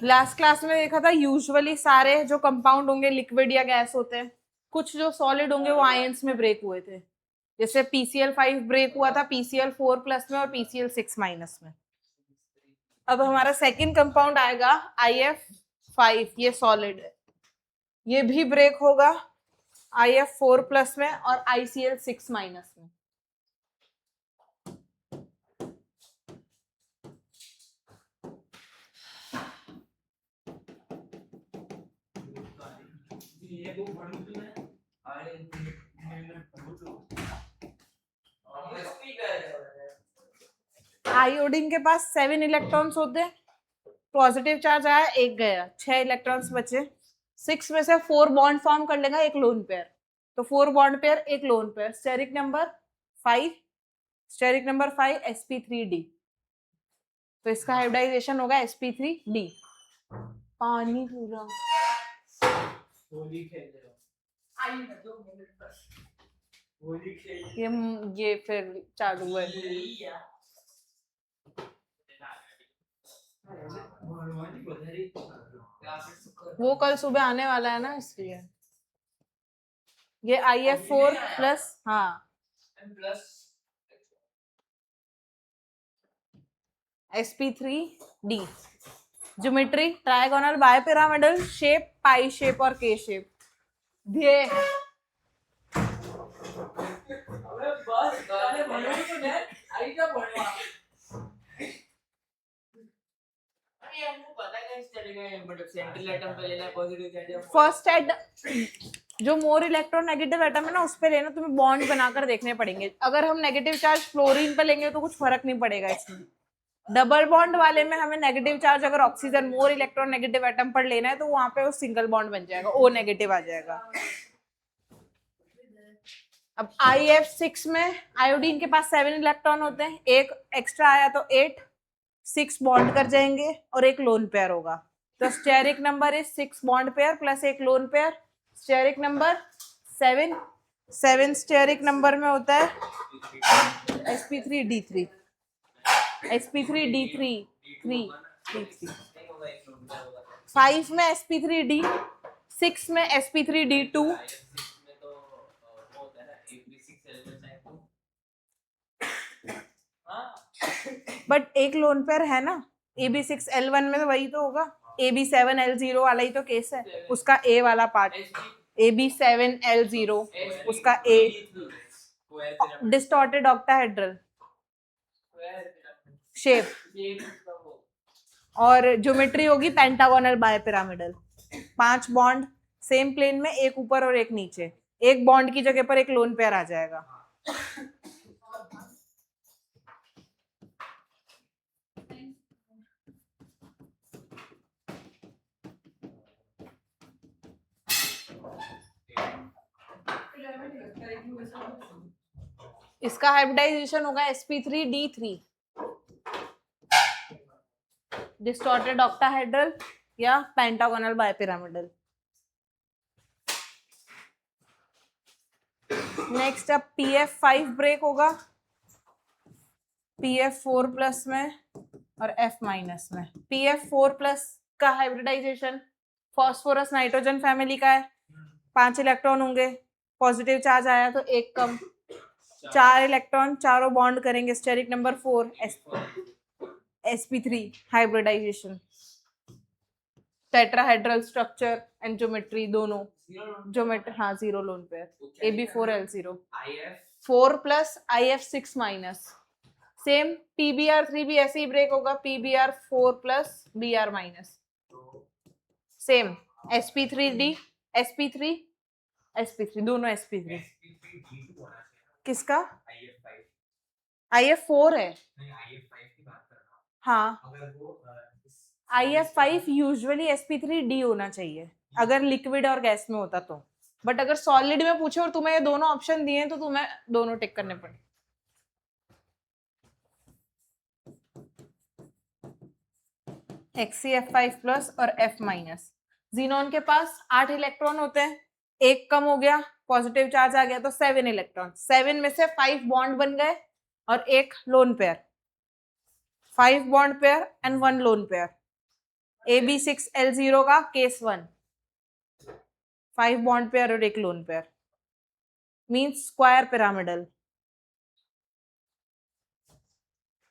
Last class में देखा था यूजुअली सारे जो कंपाउंड होंगे लिक्विड या गैस होते हैं, कुछ जो सॉलिड होंगे वो आयंस में ब्रेक हुए थे। जैसे PCl5 ब्रेक हुआ था PCl4 प्लस में और PCl6 माइनस में। अब हमारा सेकंड कंपाउंड आएगा IF5, ये सॉलिड है, ये भी ब्रेक होगा IF4 प्लस में और ICl6 माइनस में। आयोडीन के पास 7 इलेक्ट्रॉन्स होते हैं, पॉजिटिव चार्ज आया, एक गया, 6 इलेक्ट्रॉन्स बचे। 6 में से 4 बॉन्ड फॉर्म कर लेगा एक लोन पेयर, तो 4 बॉन्ड पेयर एक lone pair, steric number 5, steric number 5 sp3d, तो इसका हाइब्रिडाइजेशन होगा sp3d। पानी पूरा ये फिर चालू है। वो कल सुबह आने वाला है ना, इसलिए ये IF4 प्लस, हाँ sp3d। Geometry trigonal bipyramidal shape, pi shape और के शेप। ध्ये फर्स्ट एड जो मोर इलेक्ट्रोनेगेटिव एटम है ना, उस पे लेना, तुम्हें बॉन्ड बनाकर देखने पड़ेंगे। अगर हम नेगेटिव चार्ज फ्लोरीन पे लेंगे तो कुछ फर्क नहीं पड़ेगा इसमें। डबल बॉन्ड वाले में हमें नेगेटिव चार्ज अगर ऑक्सीजन मोर इलेक्ट्रोनेगेटिव एटम पर लेना है तो वहां पे वो सिंगल बॉन्ड बन जाएगा, O नेगेटिव आ जाएगा। अब IF6 में आयोडीन के पास 7 इलेक्ट्रॉन होते हैं, एक एक्स्ट्रा आया तो 8, 6 बॉन्ड कर जाएंगे और एक लोन पेयर होगा, तो steric number is 6 bond pair plus एक lone pair, steric number 7। 7 steric number में होता है sp3d3, sp3d3, 3d3। 5 में sp3d, 6 में sp3d2, बट एक लोन पेयर है ना, AB6L1 में तो वही तो होगा, AB7L0 वाला ही तो केस है, उसका A वाला पार्ट, AB7L0 उसका A, डिस्टॉर्टेड ऑक्टाहेड्रल शेप, और ज्योमेट्री होगी pentagonal bipyramidal. 5 bond same plane में, एक ऊपर और एक नीचे, एक बॉन्ड की जगह पर एक लोन पेयर आ जाएगा। इसका हाइब्रिडाइजेशन होगा sp3d3, डिस्टॉर्टेड ऑक्टाहेड्रल या पेंटागोनल बायपिरामिडल। नेक्स्ट अब PF5 ब्रेक होगा PF4 प्लस में और F माइनस में। PF4 प्लस का हाइब्रिडाइजेशन फॉस्फोरस नाइट्रोजन फैमिली का है, 5 इलेक्ट्रॉन होंगे, पॉजिटिव चार्ज आया तो एक कम, 4 इलेक्ट्रॉन, चारों बॉन्ड करेंगे, steric number 4 sp3 hybridisation, tetrahedral structure and geometry दोनों, ज्योमेट्री हाँ zero lone pair, AB4L0, 4 plus IF6 minus, same PBr3 भी ऐसे ही ब्रेक होगा, PBr4 plus Br minus, same sp3d, sp3 दोनों sp3। किसका? IF4 है, हाँ IF5 यूजुअली sp3d होना चाहिए अगर लिक्विड और गैस में होता तो, बट अगर सॉलिड में पूछे और तुम्हें ये दोनों ऑप्शन दिए तो तुम्हें दोनों टिक करने पड़े। XCF5 प्लस और F माइनस। जीनोन के पास 8 इलेक्ट्रॉन होते हैं, एक कम हो गया, पॉजिटिव चार्ज आ गया तो 7 इलेक्ट्रॉन, 7 में से 5 बॉन्ड बन गए और एक lone pair, 5 bond pair and 1 lone pair, AB6L0 का केस 1, 5 बॉन्ड पेयर और एक lone pair, means square pyramidal.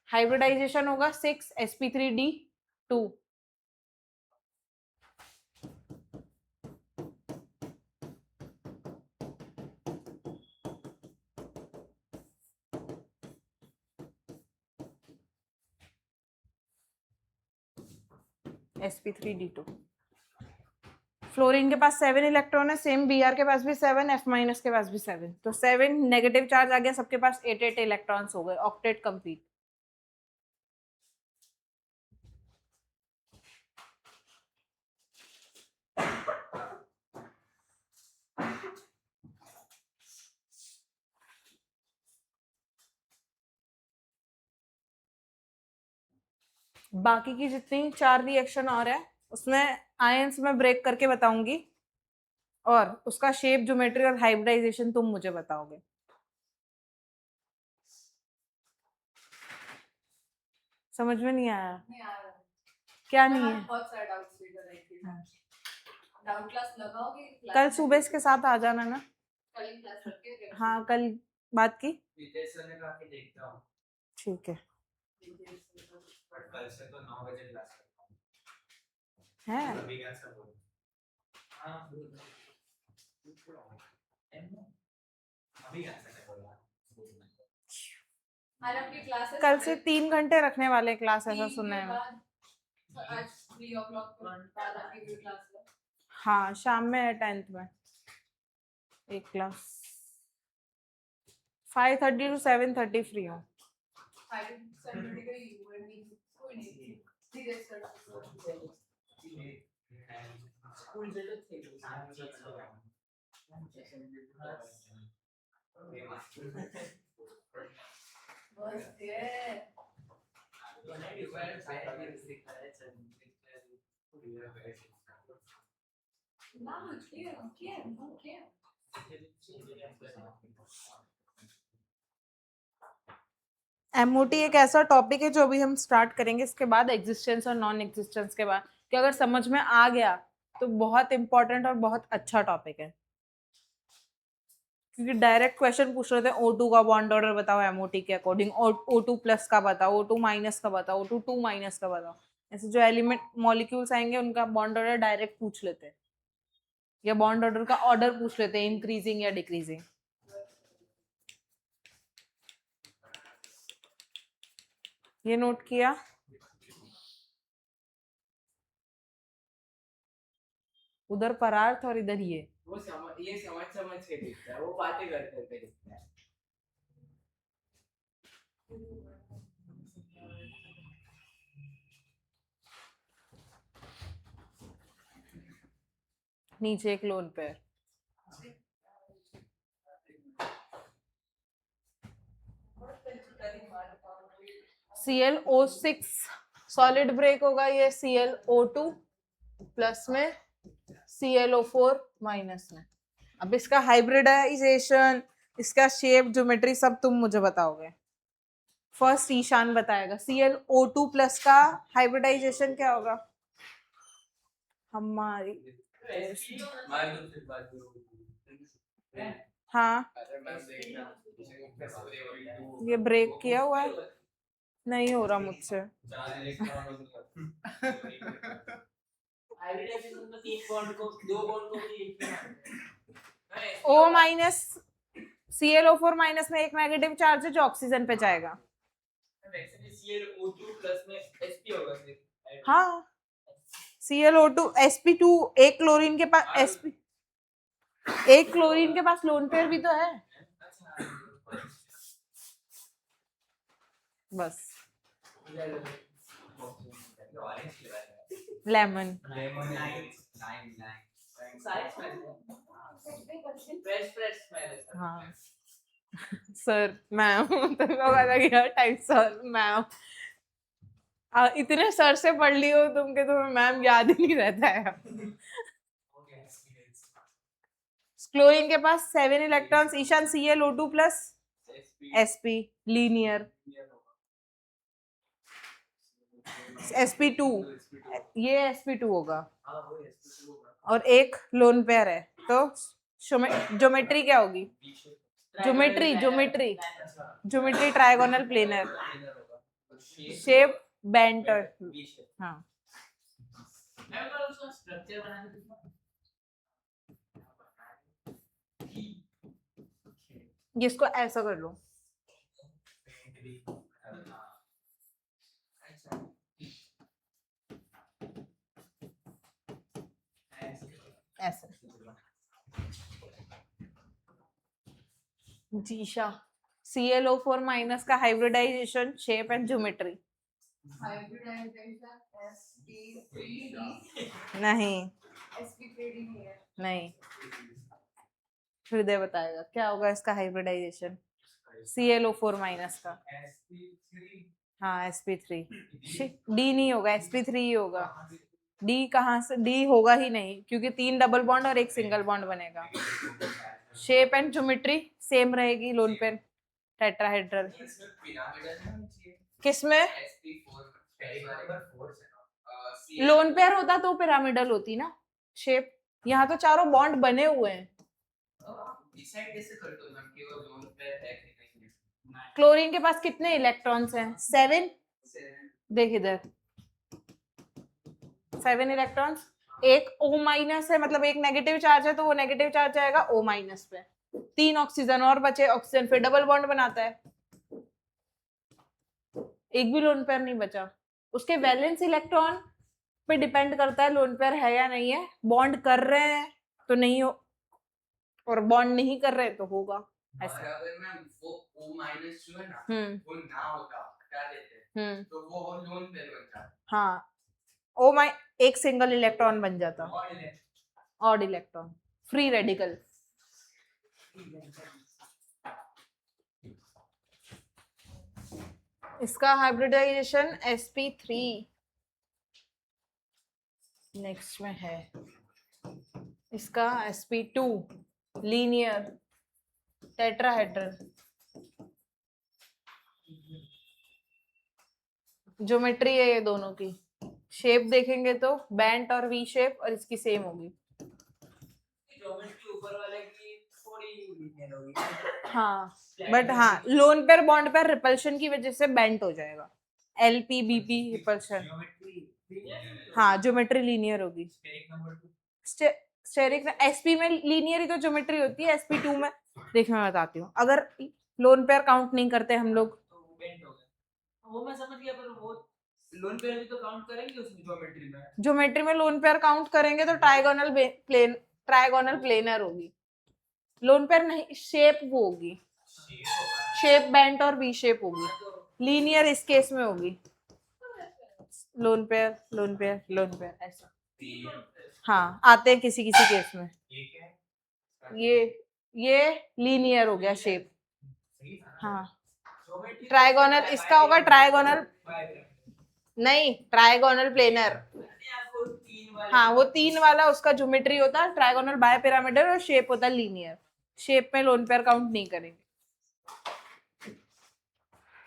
Hybridization होगा 6sp3d2। sp3d2। फ्लोरीन के पास 7 इलेक्ट्रॉन है, सेम Br के पास भी 7, F माइनस के पास भी 7, तो 7 नेगेटिव चार्ज आ गया, सबके पास 8 इलेक्ट्रॉन्स हो गए, ऑक्टेट कंप्लीट। बाकी की जितनी 4 रिएक्शन और है उसमें आयंस में ब्रेक करके बताऊंगी, और उसका शेप, ज्योमेट्री और हाइब्रिडाइजेशन तुम मुझे बताओगे। समझ में नहीं आया? क्या नहीं है? बहुत सारे डाउट्स लेकर आई थी। डाउट क्लास लगाओगे? कल सुबह इसके साथ आ जाना ना। कल ही क्लास रखिए। हाँ कल बात की। देखता हूँ। ठीक है। कल से तो 9 बजे क्लास है अभी कैसा बोल? हाँ अभी कैसा बोला? आपकी क्लासेस कल से 3 घंटे रखने वाले क्लास, ऐसा सुना है। आज 3 o'clock बाद आपकी क्लास है। हाँ शाम में है 10th में एक क्लास, 5:30 to 7:30 फ्री हूँ। एमओटी एक ऐसा टॉपिक है जो अभी हम स्टार्ट करेंगे, इसके बाद एग्जिस्टेंस और नॉन एग्जिस्टेंस के बाद, कि अगर समझ में आ गया तो बहुत इंपॉर्टेंट और बहुत अच्छा टॉपिक है, क्योंकि डायरेक्ट क्वेश्चन पूछ रहे थे O2 का बॉन्ड ऑर्डर बताओ एमओटी के अकॉर्डिंग, O2 प्लस का बताओ, O2 माइनस का बताओ, O2 2 माइनस का बताओ। ऐसे जो एलिमेंट मॉलिक्यूल्स आएंगे उनका बॉन्ड ऑर्डर डायरेक्ट पूछ लेते हैं, या बॉन्ड ऑर्डर का ऑर्डर पूछ लेते हैं, इंक्रीजिंग या डिक्रीजिंग। ये नोट किया? उधर परार्थ और इधर ये समझ के लिखता है, वो बातें करते करते लिखता है। नीचे एक lone pair, ClO6 solid break होगा, ये ClO2 प्लस में, ClO4 माइनस में। अब इसका हाइब्रिडाइजेशन, इसका शेप, ज्योमेट्री सब तुम मुझे बताओगे। फर्स्ट ईशान बताएगा। ClO2 प्लस का हाइब्रिडाइजेशन क्या होगा? हमारी हाँ ये ब्रेक किया हुआ है, नहीं हो रहा मुझसे। O माइनस ClO4 माइनस में एक नेगेटिव चार्ज है जो ऑक्सीजन पे जाएगा। हाँ ClO2 sp2, एक क्लोरीन के पास sp, एक क्लोरीन के पास लोन पेयर भी तो है। बस लेमन हाँ sir ma'am type sir ma'am, इतने सर से पढ़ ली हो तुम के तुम्हें मैम याद ही नहीं रहता है। क्लोरीन के पास 7 electrons, Ishan ClO2 plus sp linear, sp2 ये sp2 होगा हाँ वो SP2 होगा और एक लोन पेयर है तो ज्योमेट्री क्या होगी ज्योमेट्री ज्योमेट्री अच्छा ज्योमेट्री ट्रायगोनल प्लेनर प्लेनर होगा तो शेप बेंट और V shape हाँ मैं बता उसका स्ट्रक्चर बना के दूंगा इसको ऐसा कर लो ऐसे जीशा ClO4 माइनस का hybridization shape and geometry Hybridization sp3d नहीं sp3d नहीं है नहीं हृदय बताएगा क्या होगा इसका हाइब्रिडाइजेशन ClO4 माइनस का SP3 हाँ sp3 D नहीं होगा sp3 ही होगा D कहाँ से D होगा ही नहीं क्योंकि 3 डबल बॉन्ड और एक सिंगल बॉन्ड बनेगा शेप एंड ज्योमेट्री सेम रहेगी लोन पेयर टेट्राहेड्रल पिरामिडल में चाहिए किसमें SP4 पहली बार एक बार फोर्स है ना लोन पेयर होता तो पिरामिडल होती ना शेप यहाँ तो चारों बॉन्ड बने हुए हैं डिसाइड कैसे करते हो मैम कि वो जोन पे है कि नहीं है क्लोरीन के पास कितने इलेक्ट्रॉन्स हैं 7 देख इधर 7 इलेक्ट्रॉन्स एक O माइनस है मतलब एक नेगेटिव चार्ज है तो वो नेगेटिव चार्ज जाएगा O माइनस पे 3 ऑक्सीजन और बचे ऑक्सीजन फिर डबल बॉन्ड बनाता है एक भी लोन पेयर नहीं बचा उसके वैलेंस इलेक्ट्रॉन पे डिपेंड करता है लोन पेयर है या नहीं है बॉन्ड कर रहे हैं तो नहीं हो और बॉन्ड नहीं कर रहे तो होगा और ऐसा अगर मैम वो O माइनस जो है ना हम्म वो ना होता हटा देते तो वो जोन पे बनता हाँ ओ माइ एक सिंगल इलेक्ट्रॉन बन जाता ऑड इलेक्ट्रॉन फ्री रेडिकल इसका हाइब्रिडाइजेशन sp3 नेक्स्ट में है इसका sp2 लीनियर टेट्राहेड्रल ज्योमेट्री है ये दोनों की शेप देखेंगे तो बैंट और वी शेप और इसकी सेम होगी ज्योमेट्री ऊपर वाले की थोड़ी लीनियर होगी हाँ बट हाँ lone pair bond pair repulsion की वजह से बेंट हो जाएगा LP BP रिपल्शन हाँ ज्योमेट्री लीनियर होगी स्टेरिक नंबर 2 स्टेरिक sp में लीनियर ही तो ज्योमेट्री होती है sp2 में देख मैं बताती हूँ अगर लोन पेयर काउंट नहीं करते हम लोग तो बेंड हो गया वो मैं समझ गया पर वो लोन पेयर भी तो काउंट करेंगे उसमें ज्योमेट्री में लोन पेयर काउंट करेंगे तो ट्रायगोनल प्लेनर होगी लोन पेयर नहीं शेप वो होगी शेप बेंट और वी शेप होगी लीनियर इस केस में होगी lone pair lone pair lone pair ऐसा हाँ आते हैं किसी किसी केस में ये क्या है ये लीनियर हो गया शेप सही था हाँ ट्रायगोनल इसका होगा ट्रायगोनल नहीं ट्रायगोनल प्लेनर हाँ वो 3 वाला उसका ज्योमेट्री होता है ट्रायगोनल बाय पिरामिडल और शेप होता है लीनियर शेप में लोन पेयर काउंट नहीं करेंगे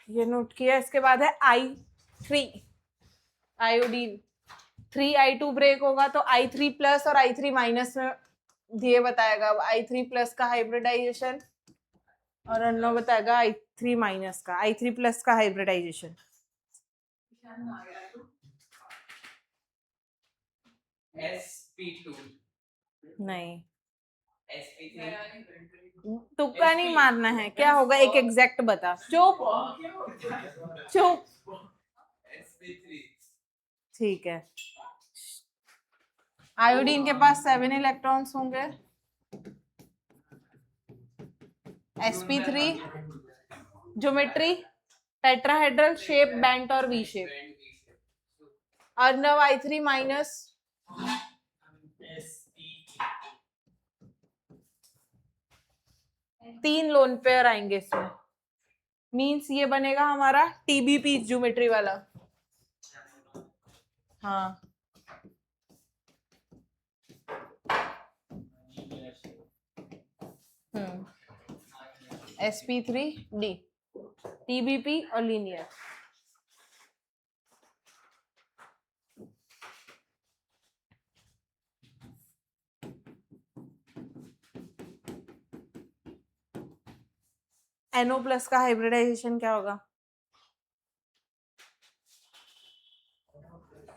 ये नोट किया इसके बाद है I3 आयोडीन 3I2 ब्रेक होगा तो I3 प्लस और I3 माइनस में दिए बताएगा I3 प्लस का हाइब्रिडाइजेशन और अन्नो बताएगा I3 माइनस का I3 प्लस का हाइब्रिडाइजेशन SP2 नहीं SP3 तुक्का नहीं मारना है क्या होगा एक एग्जैक्ट बता चुप चुप SP3 ठीक है आयोडीन के पास 7 इलेक्ट्रॉन्स होंगे sp3 geometry tetrahedral shape bent और V shape Arnav I3 minus तीन लोन पेयर आएंगे इसमें मींस ये बनेगा हमारा TBP ज्योमेट्री वाला हाँ sp3D TBP और लीनियर NO प्लस का हाइब्रिडाइजेशन क्या होगा?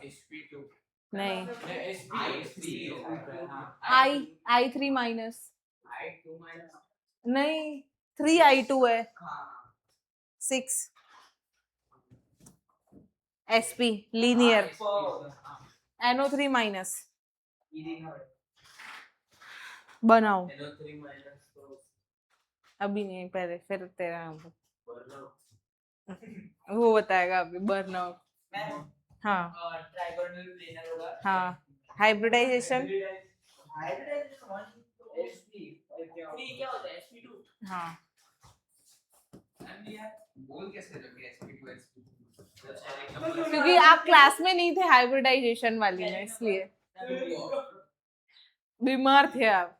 sp2 नहीं, I3 माइनस, I2 minus नहीं 3I2 है, 6 SP लीनियर, NO3 माइनस बनाओ, NO3 minus तो अभी नहीं, पहले फिर तेरा वो बताएगा अभी बर्नआउट। हाँ ट्राइगोनल प्लेनर होगा। हाँ, हाइब्रिडाइजेशन हाइब्रिडाइजेशन SP 3 क्या होता है? SP2 हाँ, बोल कैसे रखे sp2 sp2 क्योंकि आप क्लास में नहीं थे हाइब्रिडाइजेशन वाली में, इसलिए बीमार थे आप।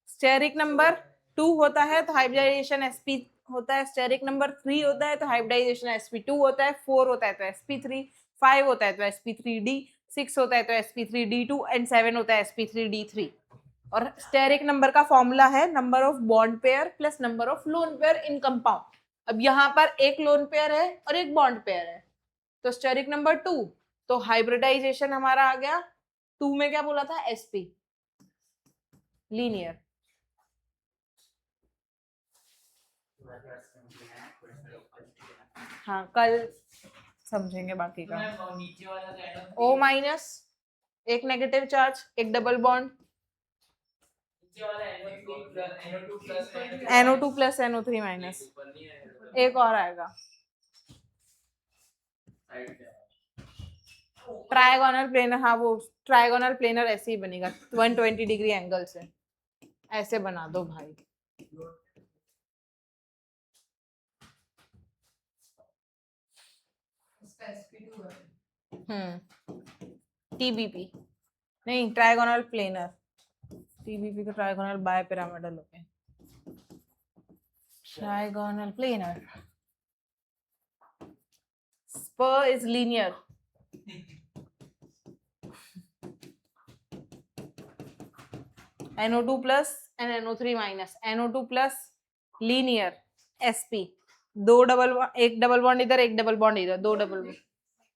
स्टेरिक नंबर 2 होता है तो हाइब्रिडाइजेशन sp होता है, स्टेरिक नंबर 3 होता है तो हाइब्रिडाइजेशन sp2 होता है, 4 होता है तो sp3, 5 होता है तो sp3d, 6 होता है तो sp3d2 एंड 7 होता है sp3d3। और स्टेरिक नंबर का फॉर्मूला है number of bond pair plus number of lone pair in compound. अब यहाँ पर एक लोन पेयर है और एक बॉन्ड पेयर है, तो स्टेरिक नंबर 2, तो हाइब्रिडाइजेशन हमारा आ गया 2 में क्या बोला था? sp linear. हाँ, कल समझेंगे बाकी का। नीचे वाला का O माइनस, एक नेगेटिव चार्ज, एक डबल बॉन्ड, नीचे वाला NO2 plus NO2 plus NO3 minus, एक और आएगा ट्रायगोनल प्लेनर। हाँ, वो ट्रायगोनल प्लेनर ऐसे ही बनेगा 120 डिग्री एंगल से, ऐसे बना दो भाई। इसका sp2 है। TBP नहीं, ट्रायगोनल प्लेनर। TBP का ट्रायगोनल बाय पिरामिडल होते हैं। ट्रायगोनल प्लेनर, स्पर is linear, NO2 plus and NO3 minus, NO2 plus linear sp, दो डबल, एक डबल बॉन्ड इधर, एक डबल बॉन्ड इधर, दो डबल बॉन्ड,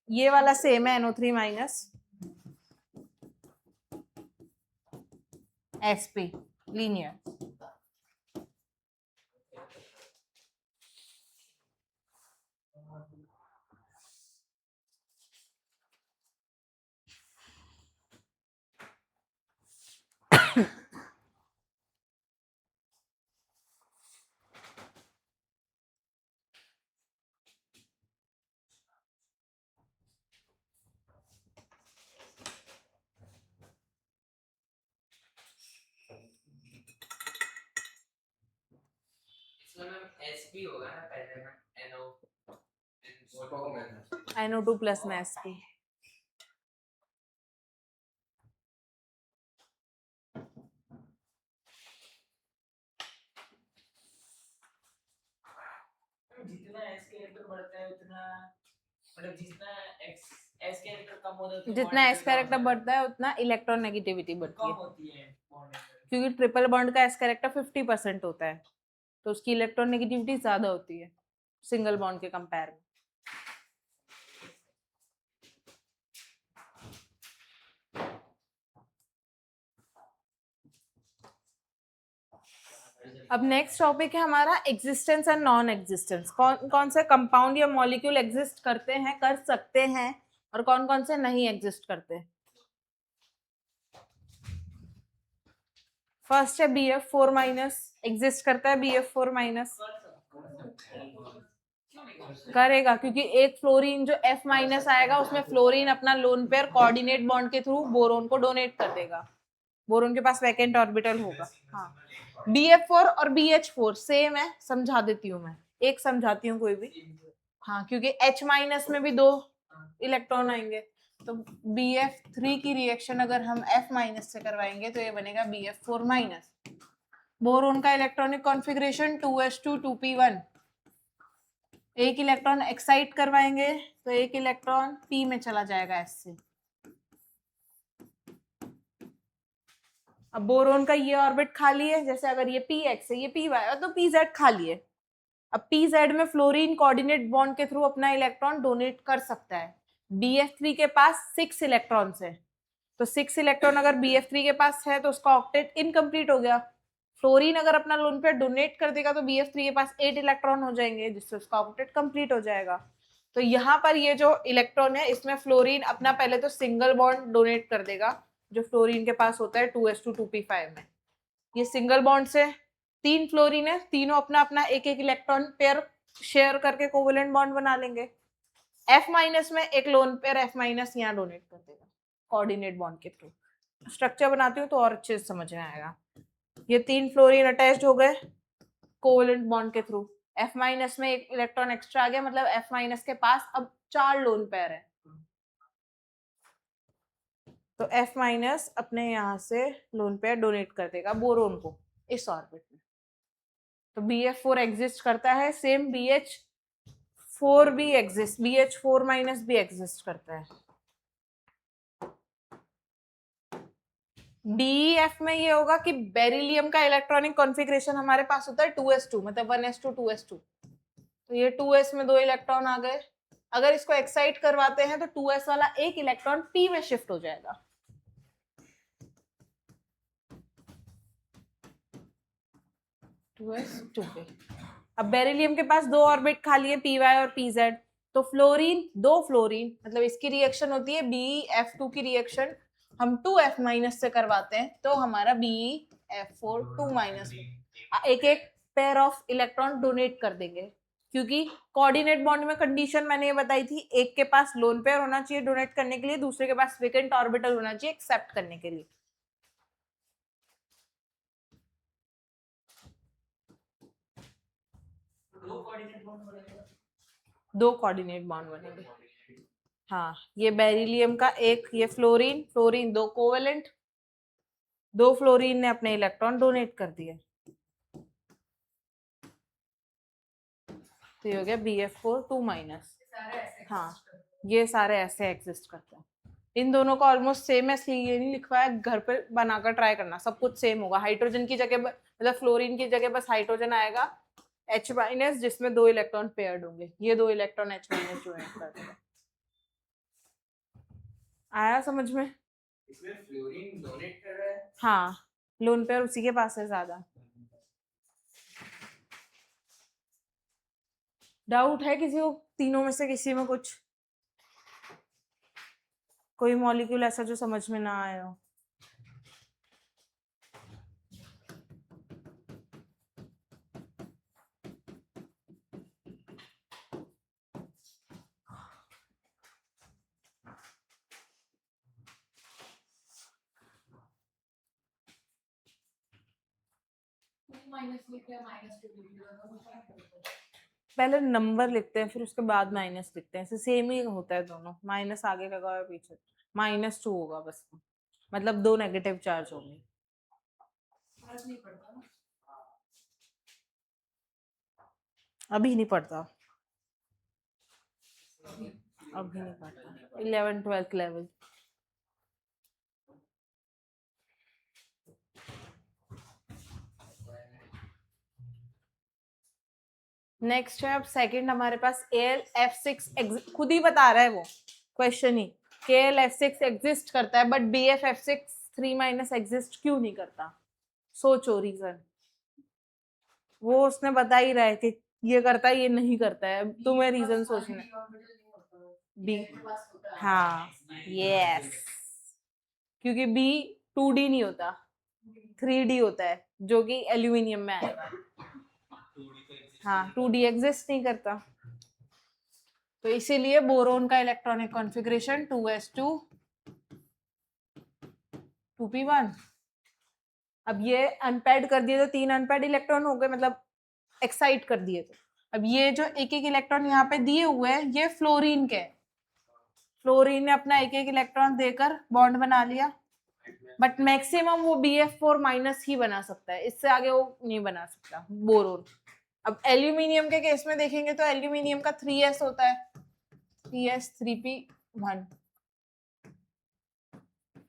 ये वाला सेम है NO3 माइनस sp लीनियर। इसमें मैम SP होगा ना पहले में NO2 प्लस में sp। जितना S कैरेक्टर बढ़ता है उतना, मतलब जितना S कैरेक्टर कम होता है जितना s कैरेक्टर बढ़ता है उतना इलेक्ट्रॉन नेगेटिविटी बढ़ती कम है, होती है बॉन्ड में। क्योंकि ट्रिपल बॉन्ड का s कैरेक्टर 50% होता है, तो उसकी इलेक्ट्रॉन नेगेटिविटी ज्यादा होती है सिंगल बॉन्ड के कंपेयर में। अब नेक्स्ट टॉपिक है हमारा एग्जिस्टेंस एंड नॉन एग्जिस्टेंस। कौन कौन से कंपाउंड या मॉलिक्यूल एग्जिस्ट करते हैं, कर सकते हैं, और कौन कौन से नहीं एग्जिस्ट करते हैं। फर्स्ट है BF4 माइनस, एग्जिस्ट करता है BF4 माइनस, करेगा क्योंकि एक फ्लोरीन जो F माइनस आएगा उसमें फ्लोरीन अपना लोन पेयर कोऑर्डिनेट बॉन्ड के थ्रू बोरोन को डोनेट कर देगा, बोरोन के पास वैकेंट ऑर्बिटल होगा। हाँ, BF4 और BH4 सेम है, समझा देती हूँ मैं, एक समझाती हूँ कोई भी। हाँ, क्योंकि H माइनस में भी 2 इलेक्ट्रॉन आएंगे, तो BF3 की रिएक्शन अगर हम F माइनस से करवाएंगे तो ये बनेगा BF4 माइनस। बोरोन का इलेक्ट्रॉनिक कॉन्फ़िगरेशन 2s2 2p1, एक इलेक्ट्रॉन एक्साइट करवाएंगे तो एक इलेक्ट्रॉन p में चला जाएगा s से। अब बोरोन का ये ऑर्बिट खाली है, जैसे अगर ये px है ये py है तो pz खाली है, अब PZ में फ्लोरीन कोऑर्डिनेट बॉन्ड के थ्रू अपना इलेक्ट्रॉन डोनेट कर सकता है। BF3 के पास 6 इलेक्ट्रॉन्स है, तो 6 इलेक्ट्रॉन अगर BF3 के पास है तो उसका ऑक्टेट इनकम्प्लीट हो गया। फ्लोरीन अगर अपना लोन पेयर डोनेट कर देगा तो BF3 के पास 8 इलेक्ट्रॉन हो जाएंगे, जिससे उसका ऑक्टेट कंप्लीट हो जाएगा। तो यहाँ पर ये जो इलेक्ट्रॉन है इसमें फ्लोरीन अपना पहले तो सिंगल बॉन्ड डोनेट कर देगा, जो फ्लोरीन के पास होता है 2s2 2p5 में। ये सिंगल बॉन्ड से 3 फ्लोरीन है, तीनों अपना अपना एक एक इलेक्ट्रॉन पेयर शेयर करके कोवेलेंट बॉन्ड बना लेंगे। F- में एक लोन पेयर F- यहाँ डोनेट कर देगा कोऑर्डिनेट बॉन्ड के थ्रू। स्ट्रक्चर बनाती हूँ तो और अच्छे से समझ में आएगा। ये 3 फ्लोरीन अटैच्ड हो गए कोवेलेंट बॉन्ड के थ्रू। F- में एक इलेक्ट्रॉन एक्स्ट्रा आ गया, मतलब F- के पास अब 4 लोन पेयर है। तो F- अपने यहाँ से लोन पेयर डोनेट कर देगा बोरोन को इस ऑर्बिट में। तो BF4 एग्जिस्ट करता है, सेम BH4 भी एग्जिस्ट, BH4- भी एग्जिस्ट करता है। DEF में ये होगा कि बेरिलियम का इलेक्ट्रॉनिक कॉन्फ़िगरेशन हमारे पास होता है 2s2, मतलब 1s2 2s2। तो ये 2s में 2 इलेक्ट्रॉन आ गए। अगर इसको एक्साइट करवाते हैं तो 2s वाला एक इलेक्ट्रॉन p में शिफ्ट हो जाएगा। 2s 2p। अब बेरिलियम के पास 2 ऑर्बिट खाली है, py और pz। तो फ्लोरीन 2 फ्लोरीन, मतलब इसकी रिएक्शन होती है BeF2 की रिएक्शन हम 2F- से करवाते हैं तो हमारा BeF4 2- एक एक पेयर ऑफ इलेक्ट्रॉन डोनेट कर देंगे, क्योंकि कोऑर्डिनेट बॉन्ड में कंडीशन मैंने ये बताई थी, एक के पास लोन पेयर होना चाहिए डोनेट करने के लिए, दूसरे के पास वेकेंट ऑर्बिटल होना चाहिए एक्सेप्ट करने के लिए। दो कोऑर्डिनेट बॉन्ड बनेगा। 2 कोऑर्डिनेट बॉन्ड बनेंगे। हाँ, ये बेरिलियम का एक, ये फ्लोरीन फ्लोरीन 2 कोवेलेंट, 2 फ्लोरीन ने अपने इलेक्ट्रॉन डोनेट कर दिए, तो ये हो गया BF4 2-। हाँ, ये सारे ऐसे एग्जिस्ट करते हैं। इन दोनों को ऑलमोस्ट सेम है, इसलिए ये नहीं लिखवाया, घर पे बनाकर ट्राई करना, सब कुछ सेम होगा। हाइड्रोजन की जगह मतलब फ्लोरीन की जगह बस हाइड्रोजन आएगा H- जिसमें 2 इलेक्ट्रॉन पेयर्ड होंगे, ये 2 इलेक्ट्रॉन H- डोनेट कर देगा। आया समझ में? इसमें फ्लोरीन डोनेट कर रहा है। हाँ, लोन पेयर उसी के पास है ज्यादा। डाउट है किसी को तीनों में से किसी में कुछ? कोई मॉलिक्यूल ऐसा जो समझ में ना आया हो? पहले नंबर लिखते हैं फिर उसके बाद माइनस लिखते हैं, सेम ही होता है दोनों, माइनस आगे लगा और पीछे। -2 होगा बस, मतलब 2 नेगेटिव चार्ज होंगे। अभी नहीं पढ़ता, अभी नहीं पढ़ता, 11th 12th लेवल। नेक्स्ट है अब सेकंड हमारे पास AlF6 खुद ही बता रहा है वो क्वेश्चन ही, KlF6 एग्जिस्ट करता है बट BFF6 3- एग्जिस्ट क्यों नहीं करता? सोचो रीजन। वो उसने बता ही रहा है कि ये करता है ये नहीं करता है, तुम्हें रीजन सोचना है। बी, हाँ यस, क्योंकि B 2D नहीं होता 3D होता है, जो कि एल्यूमिनियम में आएगा। हाँ 2D एग्जिस्ट नहीं करता, तो इसीलिए बोरोन का इलेक्ट्रॉनिक कॉन्फ़िगरेशन 2s2 2p1। अब ये अनपेड कर दिए तो 3 अनपेड इलेक्ट्रॉन हो गए, मतलब एक्साइट कर दिए। तो अब ये जो एक एक इलेक्ट्रॉन यहाँ पे दिए हुए हैं ये फ्लोरीन के, फ्लोरीन ने अपना एक एक इलेक्ट्रॉन देकर बॉन्ड बना लिया, बट मैक्सिमम वो BF4- ही बना सकता है, इससे आगे वो नहीं बना सकता बोरोन। अब एल्यूमिनियम के केस में देखेंगे तो एल्यूमिनियम का 3s होता है, 3s 3p1,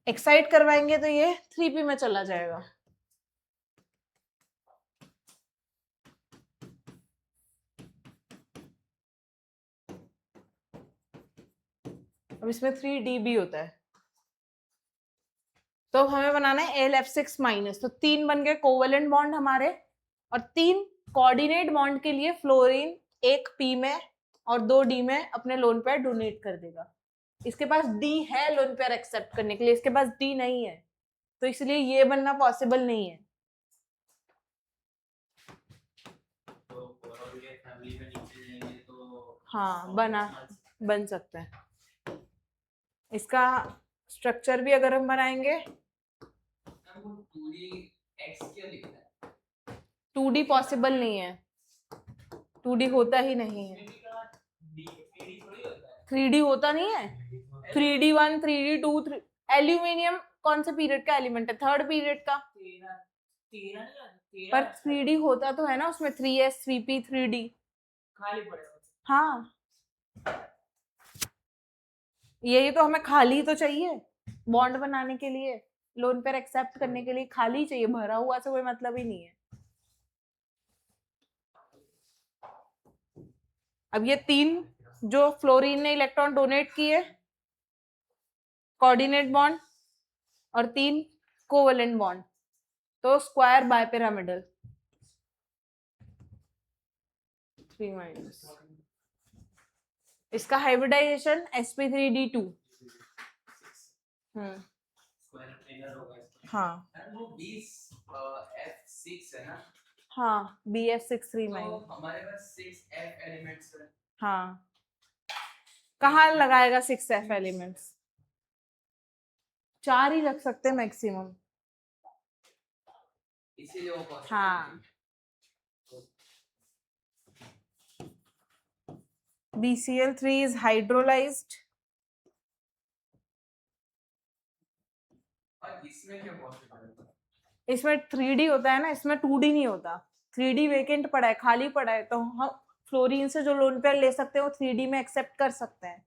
एक्साइट करवाएंगे तो ये 3p में चला जाएगा। अब इसमें 3D भी होता है, तो हमें बनाना है AlF6 माइनस। तो 3 बन गए कोवेलेंट बॉन्ड हमारे, और 3 कोऑर्डिनेट बॉन्ड के लिए फ्लोरीन एक P में और 2 D में अपने लोन पेयर डोनेट कर देगा। इसके पास D है लोन पेयर एक्सेप्ट करने के लिए, इसके पास D नहीं है, तो इसलिए ये बनना पॉसिबल नहीं है। तो ओवरऑल ये फैमिली में नीचे जाएंगे तो हाँ बन सकता है। इसका स्ट्रक्चर भी अगर हम बनाएंगे, अब वो 2D x क्या लिखा है? 2D पॉसिबल नहीं है, 2D होता ही नहीं है, 3D थोड़ी होता है। 3D होता नहीं है। 3D1 3D2 एल्यूमिनियम कौन से पीरियड का एलिमेंट है? 3rd पीरियड का। तेरह नहीं पर 3D होता तो है ना उसमें, 3s 3p 3D। खाली पड़ेगा। हाँ, यही तो हमें खाली तो चाहिए बॉन्ड बनाने के लिए, लोन पेयर एक्सेप्ट करने के लिए खाली चाहिए, भरा हुआ से कोई मतलब ही नहीं है। अब ये 3 जो फ्लोरीन ने इलेक्ट्रॉन डोनेट किए, कोऑर्डिनेट बॉन्ड, और 3 कोवेलेंट बॉन्ड, तो स्क्वायर बाइपिरामिडल 3 माइनस। इसका हाइब्रिडाइजेशन sp3d2। स्क्वायर प्लेनर होगा इसका। हाँ यार वो 20 F6 है ना, हाँ, BF63 तो माइनस। हमारे पास 6 F एलिमेंट्स है। हाँ, कहाँ लगाएगा 6f एलिमेंट्स? 4 ही रख सकते हैं मैक्सिमम। इसीलिए वो possible हाँ, BCl3 is hydrolyzed। और इसमें क्या पॉसिबल है? इसमें 3D होता है ना, इसमें 2D नहीं होता। 3D वेकेंट पड़ा है, खाली पड़ा है, तो हम फ्लोरीन से जो लोन पेयर ले सकते हैं वो 3D में एक्सेप्ट कर सकते हैं।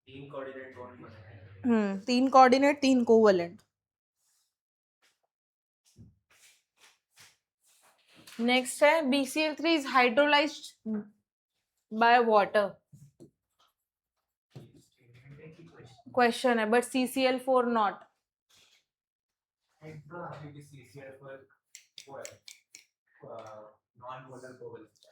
तीन कोऑर्डिनेट बॉन्ड बनाए हैं। 3 कोऑर्डिनेट 3 कोवेलेंट। नेक्स्ट है BCl3 is hydrolyzed by water। Question है, बट CCl4 नॉट।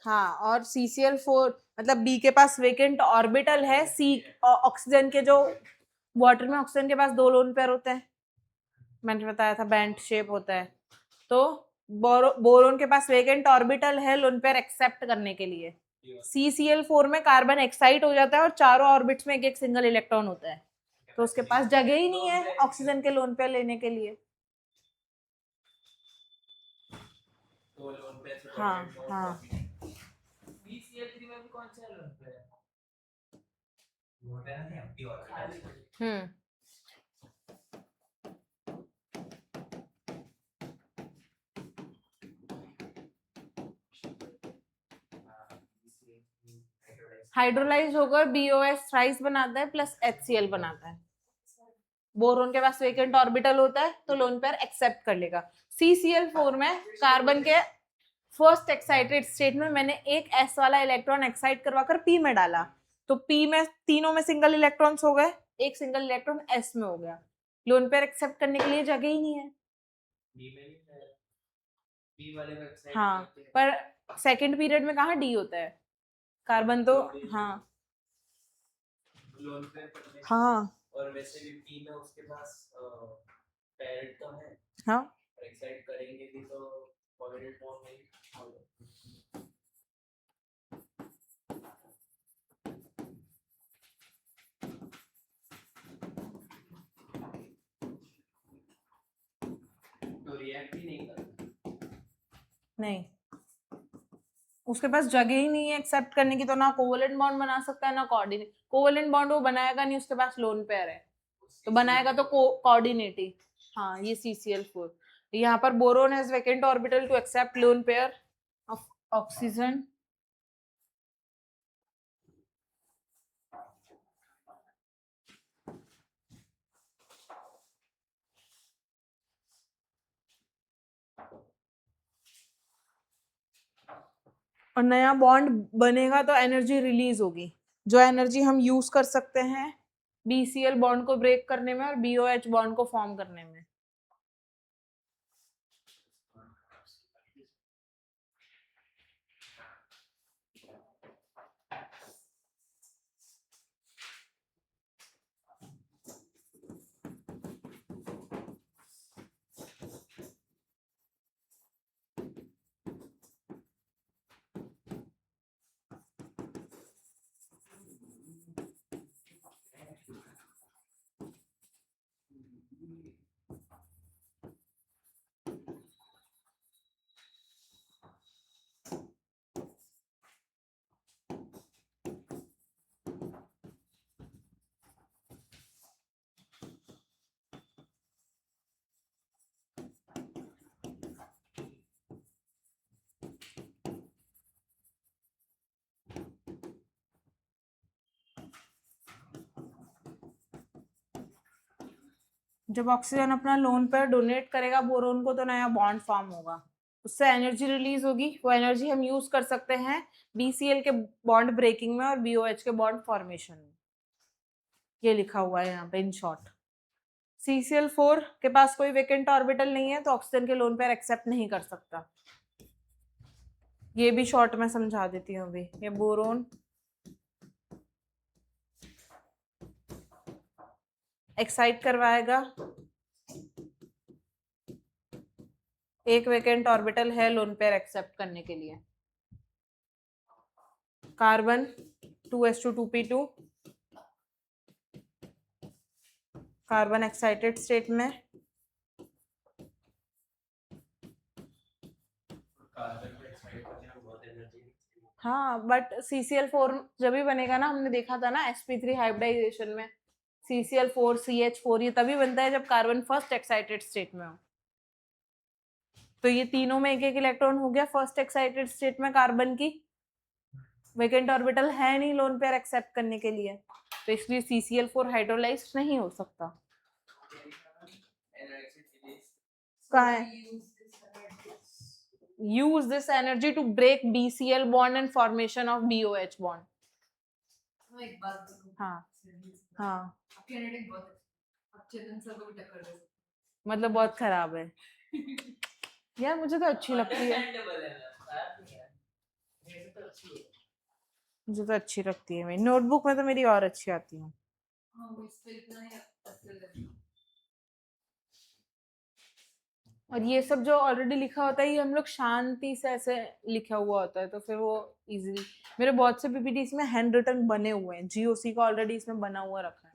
हाँ, और CCl4 मतलब B के पास वेकेंट ऑर्बिटल है, C ऑक्सीजन के जो वाटर में ऑक्सीजन के पास 2 लोन पेयर होते हैं, मैंने बताया था बैंड शेप होता है, तो बोरोन के पास वेकेंट ऑर्बिटल है लोन पेयर एक्सेप्ट करने के लिए। CCl4 में कार्बन एक्साइट हो जाता है और चारों ऑर्बिट्स में एक एक सिंगल इलेक्ट्रॉन होता है, तो उसके पास जगह ही नहीं है ऑक्सीजन के लोन पेयर लेने के लिए। तो लोन पे से हाँ, कोऑर्डिनेट हाँ। BCl3 में भी कौन सा लोन पे है? लोन पे नहीं एम्प्टी खाली। ऑर्बिटल। हाइड्रोलाइज होकर BOS थ्राइस बनाता है प्लस HCl बनाता है। बोरोन के पास वेकेंट ऑर्बिटल होता है तो लोन पेयर एक्सेप्ट कर लेगा। CCl4 में कार्बन के फर्स्ट एक्साइटेड स्टेट में मैंने एक S वाला इलेक्ट्रॉन एक्साइट करवाकर P में डाला, तो P में तीनों में सिंगल इलेक्ट्रॉन्स हो गए, एक सिंगल इलेक्ट्रॉन S में हो गया, लोन पेयर एक्सेप्ट करने के लिए जगह ही नहीं है। डी में नहीं है। बी वाले वेबसाइट हाँ, पर सेकंड पीरियड में कहाँ D होता है? कार्बन तो हाँ लोन पे पड़ने। हाँ और वैसे भी पी में उसके पास पैरेंट तो है, हाँ, और एक्साइट करेंगे भी तो कोऑर्डिनेट बॉन्ड नहीं होगा। तो रिएक्ट ही नहीं करता। नहीं, उसके पास जगह ही नहीं है एक्सेप्ट करने की, तो ना कोवेलेंट बॉन्ड बना सकता है ना कोऑर्डिनेट। कोवेलेंट बॉन्ड वो बनाएगा नहीं, उसके पास लोन पेयर है, तो बनाएगा तो कोऑर्डिनेट ही। हाँ, ये CCl4। यहाँ पर boron has vacant orbital to accept lone pair of oxygen. और नया बॉन्ड बनेगा तो एनर्जी रिलीज होगी, जो एनर्जी हम यूज कर सकते हैं BCl बॉन्ड को ब्रेक करने में और BOH बॉन्ड को फॉर्म करने में। जब ऑक्सीजन अपना लोन पेयर डोनेट करेगा बोरोन को तो नया बॉन्ड फॉर्म होगा, उससे एनर्जी रिलीज होगी। वो एनर्जी हम यूज कर सकते हैं BCl के बॉन्ड ब्रेकिंग में और BOH के बॉन्ड फॉर्मेशन में। ये लिखा हुआ है यहाँ पे इन शॉर्ट। CCl4 के पास कोई वेकेंट ऑर्बिटल नहीं है तो ऑक्सीजन के लोन पेयर एक्सेप्ट नहीं कर सकता। ये भी शॉर्ट में समझा देती हूँ अभी। ये बोरोन एक्साइट करवाएगा, एक वेकेंट ऑर्बिटल है लोन पेयर एक्सेप्ट करने के लिए। Carbon 2s2 carbon excited state में, हाँ बट CCl4 जब भी बनेगा ना, हमने देखा था ना sp3 हाइब्रिडाइजेशन में CCl4 CH4 ये तभी बनता है जब कार्बन फर्स्ट एक्साइटेड स्टेट में हो। तो ये तीनों में एक एक इलेक्ट्रॉन हो गया फर्स्ट एक्साइटेड स्टेट में कार्बन की, वेकेंट ऑर्बिटल है नहीं लोन पेयर एक्सेप्ट करने के लिए, तो इसलिए CCl4 हाइड्रोलाइज नहीं हो सकता। कहाँ है? use this energy to break BCl bond and formation of BOH bond। मैं एक बात बोलूं। हाँ हाँ, आपकी handwriting बहुत अच्छी है। आप चेतन सर को भी टक्कर दे सकते हो। मतलब बहुत खराब है यार, मुझे तो अच्छी लगती है, मुझे तो अच्छी लगती है। मेरी नोटबुक में तो मेरी और अच्छी आती है। हाँ, वो इस पे इतना ही अच्छे लगते हैं। और ये सब जो ऑलरेडी लिखा होता है ये हम लोग शांति से ऐसे लिखा हुआ होता है, तो फिर वो इजीली, मेरे बहुत से PPTs में हैंड रिटन बने हुए हैं, GOC का ऑलरेडी इसमें बना हुआ रखा है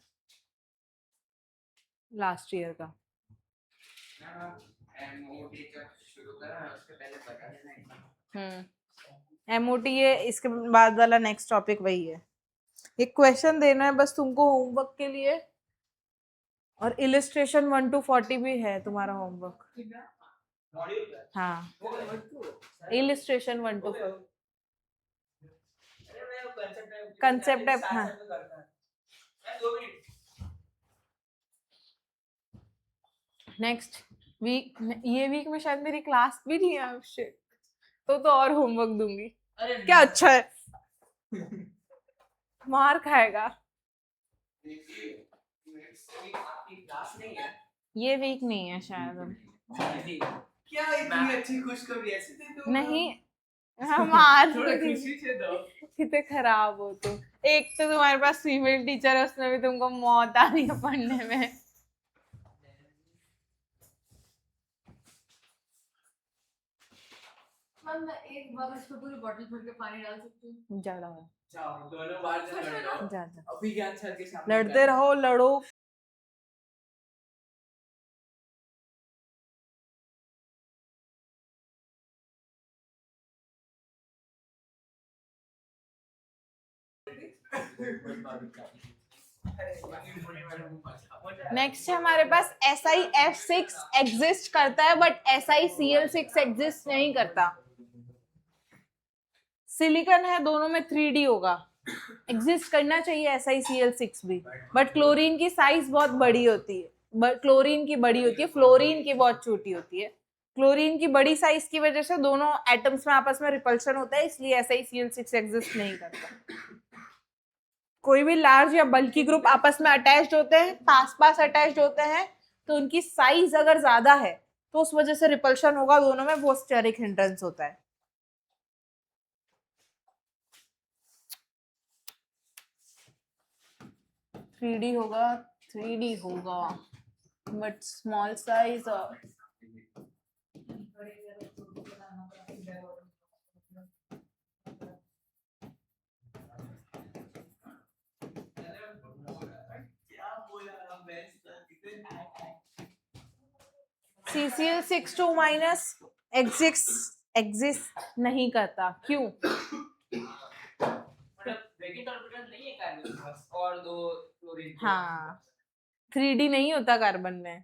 लास्ट ईयर का। MOT ये इसके बाद वाला नेक्स्ट टॉपिक वही है। एक क्वेश्चन देना है बस तुमको होमवर्क के लिए, और इलिस्ट्रेशन 1 to 40 भी है तुम्हारा होमवर्क। हाँ, इलिस्ट्रेशन 1 to 40 कंसेप्ट है। हाँ, नेक्स्ट वीक, ये वीक में शायद मेरी क्लास भी नहीं है, शिट, तो और होमवर्क दूंगी। क्या अच्छा है, मार खाएगा। ये वीक नहीं है शायद अब। क्या इतनी अच्छी खुशखबरी ऐसी दे दूं? नहीं, हम आज थोड़ा खुशी से दो। कितने खराब हो तुम। एक तो तुम्हारे पास फीमेल टीचर है, उसमें भी तुमको मौत आ रही है पढ़ने में। मैम मैं एक बार इस पे पूरी बॉटल भर के पानी डाल सकती हूँ? ज्यादा जाओ दोनों बार से लड़ लो। जा जा, अभी ज्ञान सर के सामने लड़ते रहो, लड़ो। नेक्स्ट है हमारे पास SiF6 एग्जिस्ट करता है बट SiCl6 एग्जिस्ट नहीं करता। सिलिकॉन है, दोनों में 3D होगा, एग्जिस्ट करना चाहिए SiCl6 भी, बट क्लोरीन की साइज बहुत बड़ी होती है, क्लोरीन की बड़ी होती है, फ्लोरीन की बहुत छोटी होती है। क्लोरीन की बड़ी साइज की वजह से दोनों एटम्स में आपस में रिपल्शन होता है, इसलिए SiCl6 एग्जिस्ट नहीं करता। कोई भी लार्ज या बल्की ग्रुप आपस में अटैच्ड होते हैं, पास पास अटैच्ड होते हैं, तो उनकी साइज अगर ज्यादा है तो उस वजह से रिपल्शन होगा दोनों में, वो स्टेरिक हिंड्रेंस होता है। थ्री डी होगा बट स्मॉल साइज और CCl62 माइनस एग्जिस्ट नहीं करता, क्यों? मतलब वैकेंट ऑर्बिटल नहीं है कार्बन के पास और दो क्लोरीन के। हाँ 3D नहीं होता कार्बन में।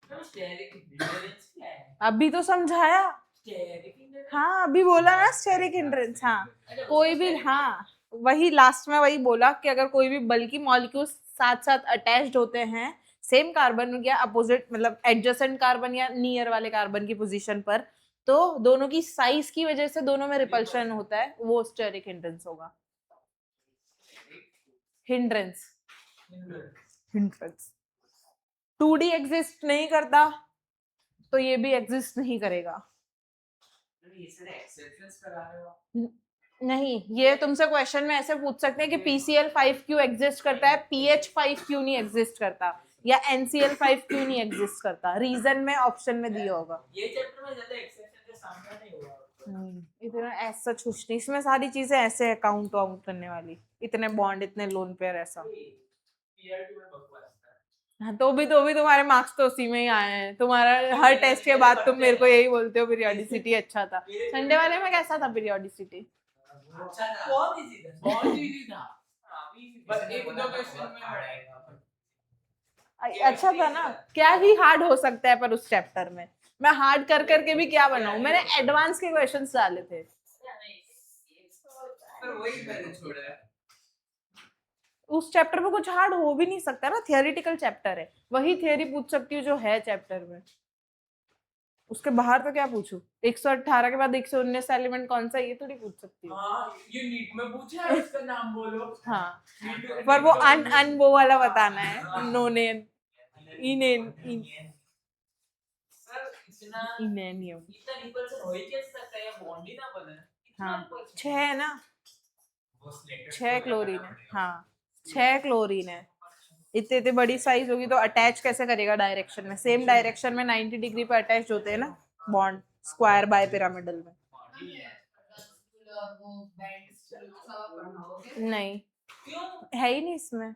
तो स्टेरिक हिंड्रेंस क्या है? अभी तो समझाया। Steric hindrance? हाँ अभी बोला ना स्टेरिक हिंड्रेंस। हाँ अच्छा, कोई भी, स्टेरिक- हाँ वही लास्ट में वही बोला कि अगर कोई भी बल्कि मॉलिक्यूल्स साथ साथ अटैच्ड होते हैं सेम कार्बन या अपोजिट, मतलब एडजेसेंट कार्बन या नियर वाले कार्बन की पोजीशन पर, तो दोनों की साइज की वजह से दोनों में रिपल्शन होता है, वो स्टेरिक हिंड्रेंस होगा। हिंड्रेंस हिंड्रेंस 2D एग्जिस्ट नहीं करता तो ये भी एग्जिस्ट नहीं करेगा। ये सारे एक्सेप्शंस करा रहे हो। नहीं, ये तुमसे क्वेश्चन में ऐसे पूछ सकते हैं कि PCl5 क्यों एग्जिस्ट करता है, PH5 क्यों नहीं एग्जिस्ट करता, या NCl5 क्यों नहीं एग्जिस्ट करता, रीजन में ऑप्शन में दिया होगा। ये चैप्टर में ज्यादा एक्सेप्शन के सामना नहीं हुआ। इतना ऐसा कुछ नहीं, इसमें सारी चीजें ऐसे है काउंट आउट करने वाली, इतने बॉन्ड इतने लोन पेयर ऐसा। पीआरटी में बकवास था। हाँ तो भी तुम्हारे मार्क्स तो उसी में ही आए हैं, तुम्हारा हर टेस्ट के बाद तुम मेरे को यही बोलते हो पीरियोडिसिटी अच्छा था। संडे वाले में कैसा था पीरियोडिसिटी? अच्छा था। बहुत इजी था, बहुत इजी था। बस एक दो क्वेश्चन में हार्ड आएगा। अच्छा था ना, क्या ही हार्ड हो सकता है पर उस चैप्टर में मैं हार्ड कर करके भी क्या बनाऊं, मैंने एडवांस के क्वेश्चंस डाले थे। पर वही मैंने छोड़ा है। उस चैप्टर में कुछ हार्ड हो भी नहीं सकता ना, थियोरेटिकल चैप्टर है, वही थियोरी पूछ सकती हूँ जो है चैप्टर में, उसके बाहर तो क्या पूछूं? 118 के बाद 119 एलिमेंट कौन सा, ये थोड़ी पूछ सकती हूँ। हाँ ये नीट में पूछा है, उसका नाम बोलो। हाँ नीट- पर वो नीट में- अन वो वाला बताना है, नो नेम इनेन सर इतना इनेनियम। इतना रिपल्सन हो ही कैसे सकता है, ये बॉन्ड ही ना बने। इतना हाँ repulsion। 6 है ना, वो selected 6 तो क्लोरीन करना है। पड़ेगा। हाँ 6 क्लोरीन है, इतने इतने बड़ी साइज होगी तो अटैच कैसे करेगा डायरेक्शन में, सेम डायरेक्शन में 90 डिग्री पे अटैच होते हैं ना बॉन्ड, स्क्वायर बाय पिरामिडल में। वो बैंड सब पढ़ना होगा। नहीं क्यों? है ही नहीं इसमें,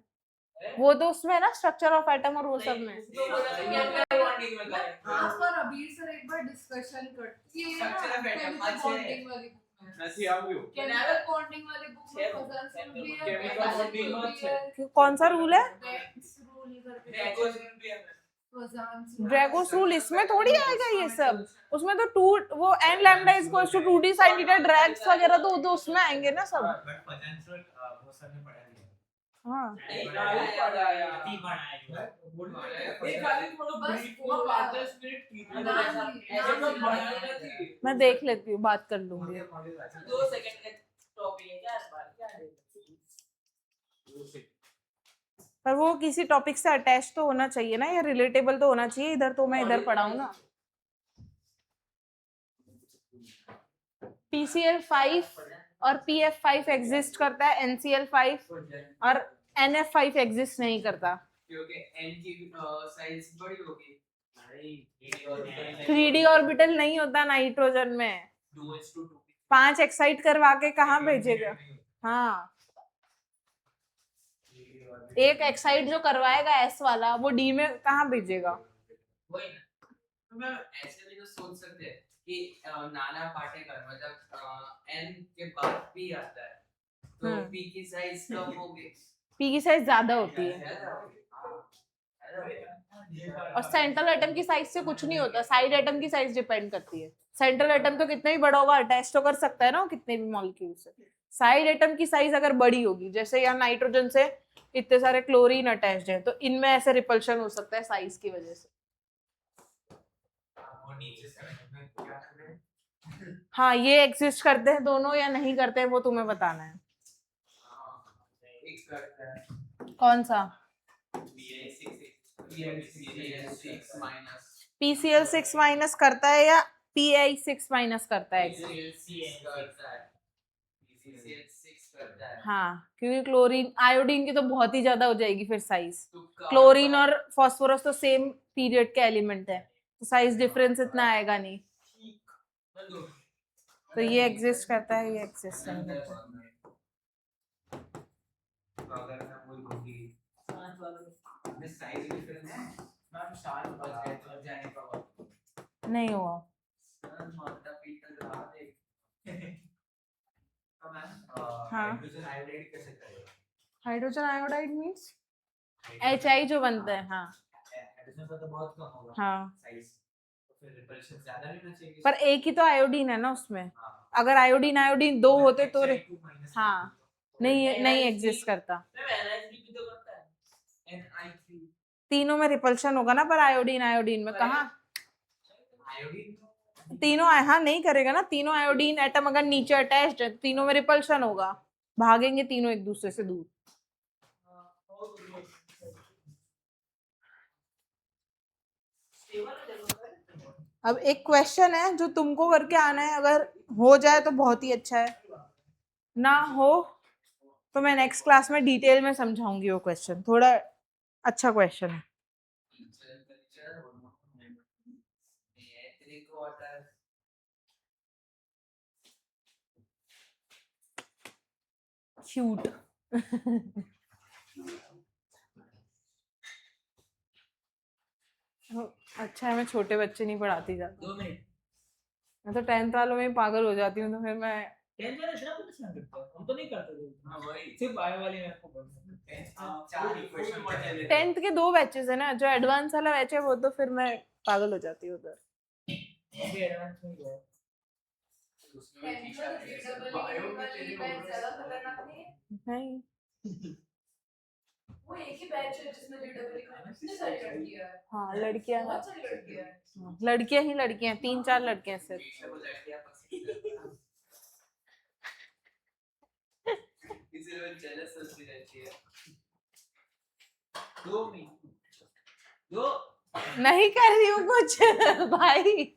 वो तो उसमें है ना स्ट्रक्चर ऑफ एटम और वो सब में। तो बोला तो क्या क्या बॉन्डिंग में करें? हाँ पर अबीर सर एक बार डिस्कशन करते हैं ना Structure of atom, chemical अच्छा है। bonding वाली book में, નથી આવ્યું chemical bonding वाली book में Fazan's rule भी है, Chemical Fazan's bonding rule में भी है, कौन सा रूल है? Fazan's rule करके Dragos भी है Fazan's rule। ड्रैगोस रूल इसमें थोड़ी आएगा ये सब, उसमें तो वो n lambda is equals to 2d sin theta Bragg's वगैरह तो उसमें आएंगे ना सब। बट पोटेंशियल वो सब में पढ़ा दिया हाँ नहीं पढ़ाया। नहीं पढ़ाया ये खाली थोड़ा बस ब्रीफ में बोला। 5-10 मिनट की थी। नाम ऐसा नहीं, ऐसा नाम तो नहीं। पढ़ाया नहीं। मैं देख लेती हूँ, बात कर लूंगी। 2 सेकंड का टॉपिक है क्या बात क्या है? पर वो किसी टॉपिक से अटैच तो होना चाहिए ना, या रिलेटेबल तो होना चाहिए, इधर तो मैं इधर पढ़ाऊँ ना। PCl5 और PF5 एग्जिस्ट करता है, NCl5 और NF5 एग्जिस्ट नहीं करता। क्योंकि n की साइज बड़ी होगी 3D ऑर्बिटल नहीं होता नाइट्रोजन में, 2s2 5 एक्साइट करवा के कहाँ भेजेगा? हाँ एक एक्साइट जो करवाएगा S वाला वो D में कहाँ भेजेगा? वही ना। तो मैम ऐसे भी तो सोच सकते हैं कि नाना पार्टिकल मतलब n के बाद p आता है तो p की साइज कम होगी, P की साइज ज्यादा होती है, और सेंट्रल एटम की साइज से कुछ नहीं होता, साइड एटम की साइज डिपेंड करती है। सेंट्रल एटम तो कितना भी बड़ा होगा अटैच तो कर सकता है ना वो कितने भी मॉलिक्यूल से। साइड एटम की साइज अगर बड़ी होगी, जैसे यहाँ नाइट्रोजन से इतने सारे क्लोरीन अटैच्ड हैं, तो इनमें ऐसे रिपल्शन हो सकता है साइज की वजह से। नीचे 7 में क्या कर रहे हैं? हाँ, ये एग्जिस्ट करते हैं दोनों या नहीं करते हैं वो तुम्हें बताना है। एक करता है कौन सा? PCL6 माइनस PCl6 माइनस करता है या Pi6 माइनस करता है? PCL6 करता है PCL6 करता है। हाँ, क्योंकि क्लोरीन आयोडीन की तो बहुत ही ज्यादा हो जाएगी फिर साइज। तुक्का क्लोरीन और फास्फोरस तो सेम पीरियड के एलिमेंट है, तो साइज डिफरेंस इतना आएगा नहीं। तो ये एग्जिस्ट करता है, ये एग्जिस्ट नहीं करता। अगर मैं बोलूं कि साथ वालों में साइज डिफरेंस है, मैम 7 बज गए तो जाने का वक्त नहीं हुआ। माता पिता ग्रह देख तो मैम हाँ। हाइड्रोजन आयोडाइड कैसे करेगा? हाइड्रोजन आयोडाइड मींस HI जो बनता है। हाँ हाइड्रोजन का तो बहुत कम होगा हाँ, साइज, तो फिर रिपल्शन ज्यादा लेना चाहिए। पर एक ही तो आयोडीन है ना उसमें। हाँ। अगर आयोडीन आयोडीन दो होते तो HI2 माइनस हाँ, नहीं एग्जिस्ट करता। NiCl तो करता है NiQ तीनों में रिपल्शन होगा ना, पर आयोडीन आयोडीन में कहाँ? आयोडीन तीनों हाँ नहीं करेगा ना, तीनों आयोडीन एटम अगर नीचे अटैच्ड है तीनों में रिपल्शन होगा, भागेंगे तीनों एक दूसरे से दूर। अब एक क्वेश्चन है जो तुमको करके आना है, अगर हो जाए तो बहुत ही अच्छा है, ना हो तो मैं नेक्स्ट क्लास में डिटेल में समझाऊंगी वो क्वेश्चन। थोड़ा अच्छा क्वेश्चन है। क्यूट। अच्छा है मैं छोटे बच्चे नहीं पढ़ाती ज्यादा। 2 मिनट मैं तो 10th वालों में ही पागल हो जाती हूँ, तो फिर मैं 10 वाले इतना कुछ नहीं करते हम तो नहीं करते थे। हाँ वही सिर्फ आए वाले में आपको बोलते हैं 4 इक्वेशन बचे थे 10th के 2 बैचेस है ना, जो एडवांस वाला बैच है वो तो फिर मैं पागल हो जाती हूँ उधर। अभी एडवांस नहीं हुआ उसमें टीचर बायो में तेरे ज्यादा खतरनाक नहीं है। नहीं वो एक ही बैच है जिसमें GW का कितनी सारी लड़कियां हैं। हाँ लड़कियां हैं, बहुत सारी लड़कियां हैं। लड़कियां ही लड़कियां हैं, 3-4 लड़कियां सिर्फ। इसीलिए जेलस होती रहती है 2 मिनट 2 नहीं कर रही हूँ कुछ भाई।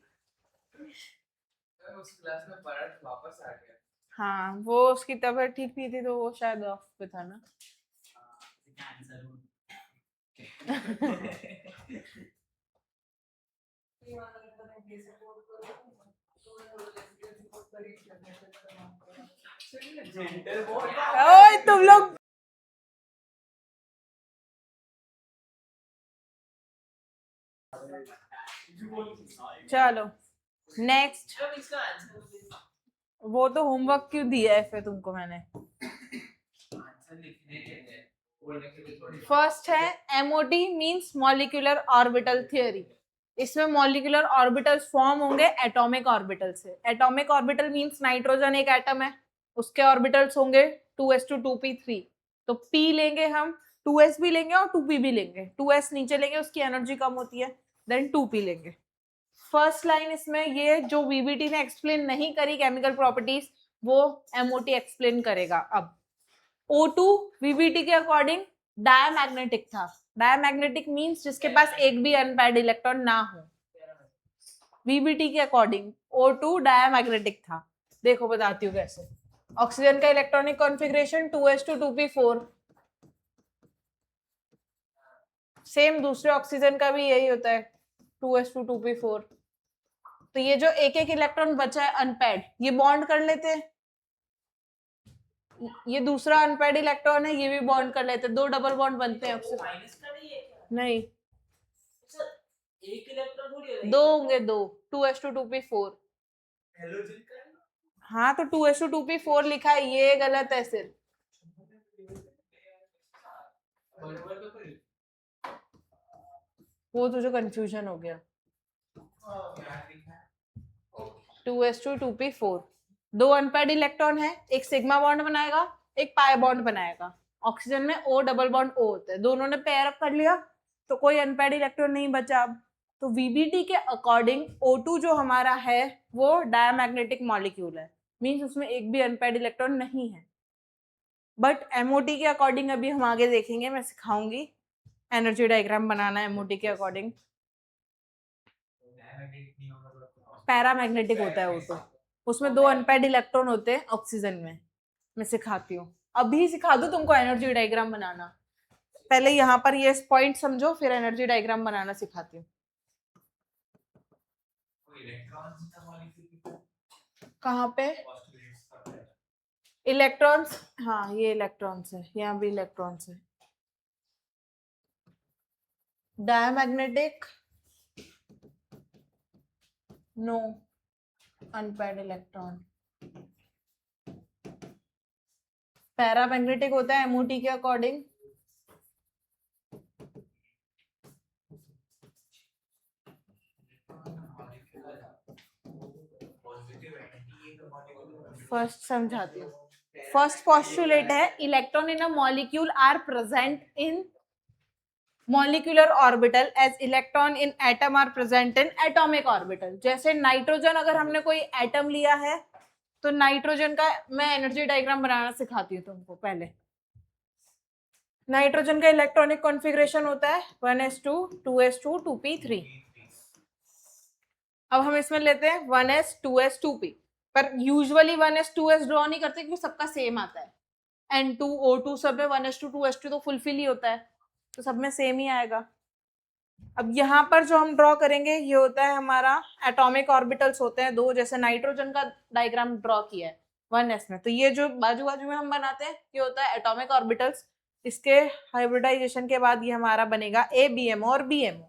मैं उस क्लास में पढ़ा तो वापस आ गया हाँ वो उसकी तबीयत ठीक नहीं थी तो वो शायद ऑफ पे था ना। ये वाला लगता है कि सपोर्ट करो तो मैं बोल रही हूँ सपोर्ट करी करने से जेंटल बॉय ओए तुम लोग चलो नेक्स्ट। अब इसका आंसर वो तो होमवर्क क्यों दिया है फिर तुमको मैंने? आंसर लिखने के लिए बोलने के लिए थोड़ी फर्स्ट है MOT means molecular orbital theory. इसमें मॉलिक्यूलर ऑर्बिटल्स फॉर्म होंगे एटॉमिक ऑर्बिटल से। एटॉमिक ऑर्बिटल मींस नाइट्रोजन एक एटम है, उसके ऑर्बिटल्स होंगे 2s2 2p3। तो p लेंगे हम, 2s भी लेंगे और 2p भी लेंगे। 2s नीचे लेंगे उसकी एनर्जी कम होती है, देन 2p लेंगे। फर्स्ट लाइन इसमें ये जो VBT ने एक्सप्लेन नहीं करी केमिकल प्रॉपर्टीज, वो MOT एक्सप्लेन करेगा। अब O2 VBT के अकॉर्डिंग डायमैग्नेटिक था। डायमैग्नेटिक मींस जिसके पास एक भी अनपेयर्ड इलेक्ट्रॉन ना हो। VBT के अकॉर्डिंग O2 डायमैग्नेटिक था। देखो बताती हूँ कैसे। ऑक्सीजन का electronic configuration 2s2 2p4, same दूसरे ऑक्सीजन का भी यही होता है 2s2 2p4। तो ये जो एक एक इलेक्ट्रॉन बचा है अनपेयर्ड, ये बॉन्ड कर लेते हैं। ये दूसरा अनपेयर्ड इलेक्ट्रॉन है, ये भी बॉन्ड कर लेते हैं। 2 डबल बॉन्ड बनते हैं ऑक्सीजन। माइनस का नहीं है क्या नहीं सर एक इलेक्ट्रॉन थोड़ी है 2 होंगे, 2 2s2 2p4। हेलोजन का हाँ तो 2s2 2p4 लिखा है, ये गलत है सिर्फ। बरोबर तो कोई वो तुझे कंफ्यूजन हो गया। क्या लिखा है 2s2 2p4 2 अनपेयर्ड इलेक्ट्रॉन है, एक सिग्मा बॉन्ड बनाएगा, एक पाई बॉन्ड बनाएगा। ऑक्सीजन में O डबल बॉन्ड O होता है, दोनों ने पेयर अप कर लिया तो कोई अनपेयर्ड इलेक्ट्रॉन नहीं बचा। अब तो VBT के अकॉर्डिंग O2 जो हमारा है वो डायमैग्नेटिक मॉलिक्यूल है, मीन्स उसमें एक भी अनपेयर्ड इलेक्ट्रॉन नहीं है। बट MOT के अकॉर्डिंग अभी हम आगे देखेंगे, मैं सिखाऊंगी एनर्जी डायग्राम बनाना MOT के अकॉर्डिंग। पैरामैग्नेटिक होता है O2, उसमें 2 अनपेयर्ड इलेक्ट्रॉन होते हैं ऑक्सीजन में। मैं सिखाती हूँ, अभी सिखा दूँ तुमको एनर्जी डायग्राम बनाना। पहले यहाँ पर ये पॉइंट समझो, फिर एनर्जी डायग्राम बनाना सिखाती हूँ। कहाँ पे इलेक्ट्रॉन्स? हाँ ये इलेक्ट्रॉन्स है, यहाँ भी इलेक्ट्रॉन्स है। Diamagnetic no unpaired electron. Paramagnetic होता है MOT के अकॉर्डिंग। फर्स्ट समझाती हूँ। फर्स्ट पोस्टुलेट है electron in a molecule are present in molecular orbital as electron in atom are present in atomic orbital. जैसे नाइट्रोजन, अगर हमने कोई एटम लिया है तो नाइट्रोजन का मैं एनर्जी डायग्राम बनाना सिखाती हूँ तुमको। पहले नाइट्रोजन का इलेक्ट्रॉनिक कॉन्फ़िगरेशन होता है 1s2 2s2 2p3। अब हम इसमें लेते हैं 1s 2s 2p, पर यूजुअली 1s 2s ड्रॉ नहीं करते क्योंकि सबका सेम आता है। N2 O2 सब में 1s2 2s2 तो फुलफिल ही होता है, तो सब में सेम ही आएगा। अब यहाँ पर जो हम ड्रॉ करेंगे ये होता है हमारा एटॉमिक ऑर्बिटल्स होते हैं 2, जैसे नाइट्रोजन का डायग्राम ड्रॉ किया है 1s में, तो ये जो बाजू बाजू में हम बनाते हैं ये होता है एटॉमिक ऑर्बिटल्स। इसके हाइब्रिडाइजेशन के बाद ये हमारा बनेगा ABMO और BMO,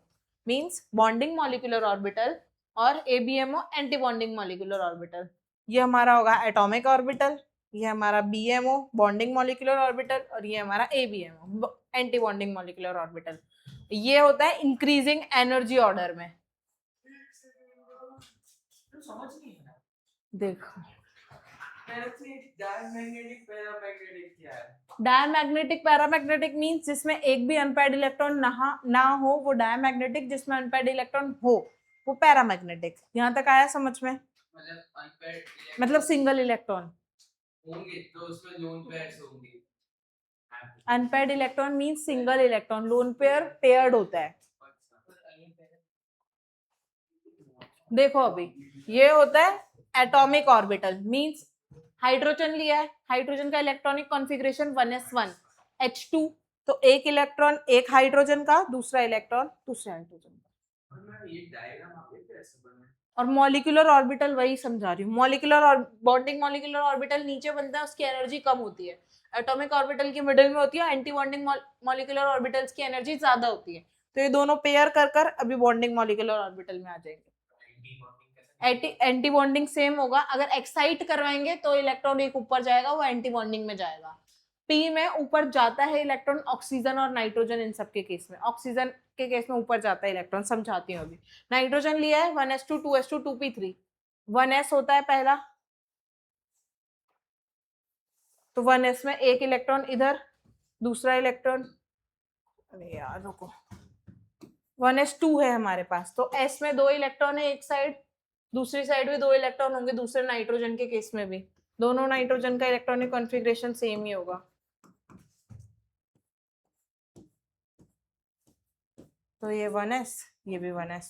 means bonding molecular orbital, और ABMO anti bonding molecular orbital. ये हमारा होगा एटॉमिक ऑर्बिटल, ये हमारा BMO बॉन्डिंग मॉलिक्यूलर ऑर्बिटल, और ये हमारा ABMO anti bonding molecular orbital. ये होता है इंक्रीजिंग एनर्जी ऑर्डर में। समझ नहीं है। देखो डायमैग्नेटिक पैरामैग्नेटिक क्या है? डायमैग्नेटिक पैरामैग्नेटिक मींस जिसमें एक भी अनपेयर्ड इलेक्ट्रॉन ना हो वो डायमैग्नेटिक, जिसमें अनपेयर्ड इलेक्ट्रॉन हो वो पैरामैग्नेटिक। यहाँ तक आया समझ में? मतलब अनपेयर्ड मतलब सिंगल इलेक्ट्रॉन होंगे तो उसमें लोन पेयर्स होंगे। Unpaired electron means single electron, lone pair paired होता है। देखो अभी ये होता है एटॉमिक ऑर्बिटल, मींस हाइड्रोजन लिया है, हाइड्रोजन का इलेक्ट्रॉनिक कॉन्फ़िगरेशन 1s1 H2, तो एक इलेक्ट्रॉन एक हाइड्रोजन का, दूसरा इलेक्ट्रॉन दूसरे हाइड्रोजन का। ये डायग्राम आप कैसे बना? और मॉलिक्यूलर ऑर्बिटल वही समझा रही हूँ। मॉलिक्यूलर और बॉन्डिंग मॉलिक्यूलर ऑर्बिटल नीचे बनता है, उसकी एनर्जी कम होती है। एटॉमिक ऑर्बिटल की मिडिल में होती है, एंटी बॉन्डिंग मॉलिक्यूलर ऑर्बिटल्स की एनर्जी ज्यादा होती है। तो ये दोनों पेयर कर कर अभी बॉन्डिंग मॉलिक्यूलर ऑर्बिटल में आ जाएंगे। एंटी बॉन्डिंग सेम होगा, अगर एक्साइट करवाएंगे तो इलेक्ट्रॉन एक ऊपर जाएगा, वो एंटी बॉन्डिंग में जाएगा। पी में ऊपर जाता है इलेक्ट्रॉन ऑक्सीजन और नाइट्रोजन, इन सब के केस में ऑक्सीजन के केस में ऊपर जाता है इलेक्ट्रॉन, समझाती हूँ अभी। नाइट्रोजन लिया है 1s2 2s2 2p3, 1s होता है पहला, तो 1s में एक इलेक्ट्रॉन इधर, दूसरा इलेक्ट्रॉन, अरे यार रुको, 1s2 है हमारे पास, तो s में 2 इलेक्ट्रॉन है एक साइड, दूसरी साइड भी 2 इलेक्ट्रॉन होंगे, दूसरे नाइट्रोजन के केस में भी दोनों नाइट्रोजन का इलेक्ट्रॉनिक कॉन्फ़िगरेशन सेम ही होगा। तो ये 1s, ये भी 1s।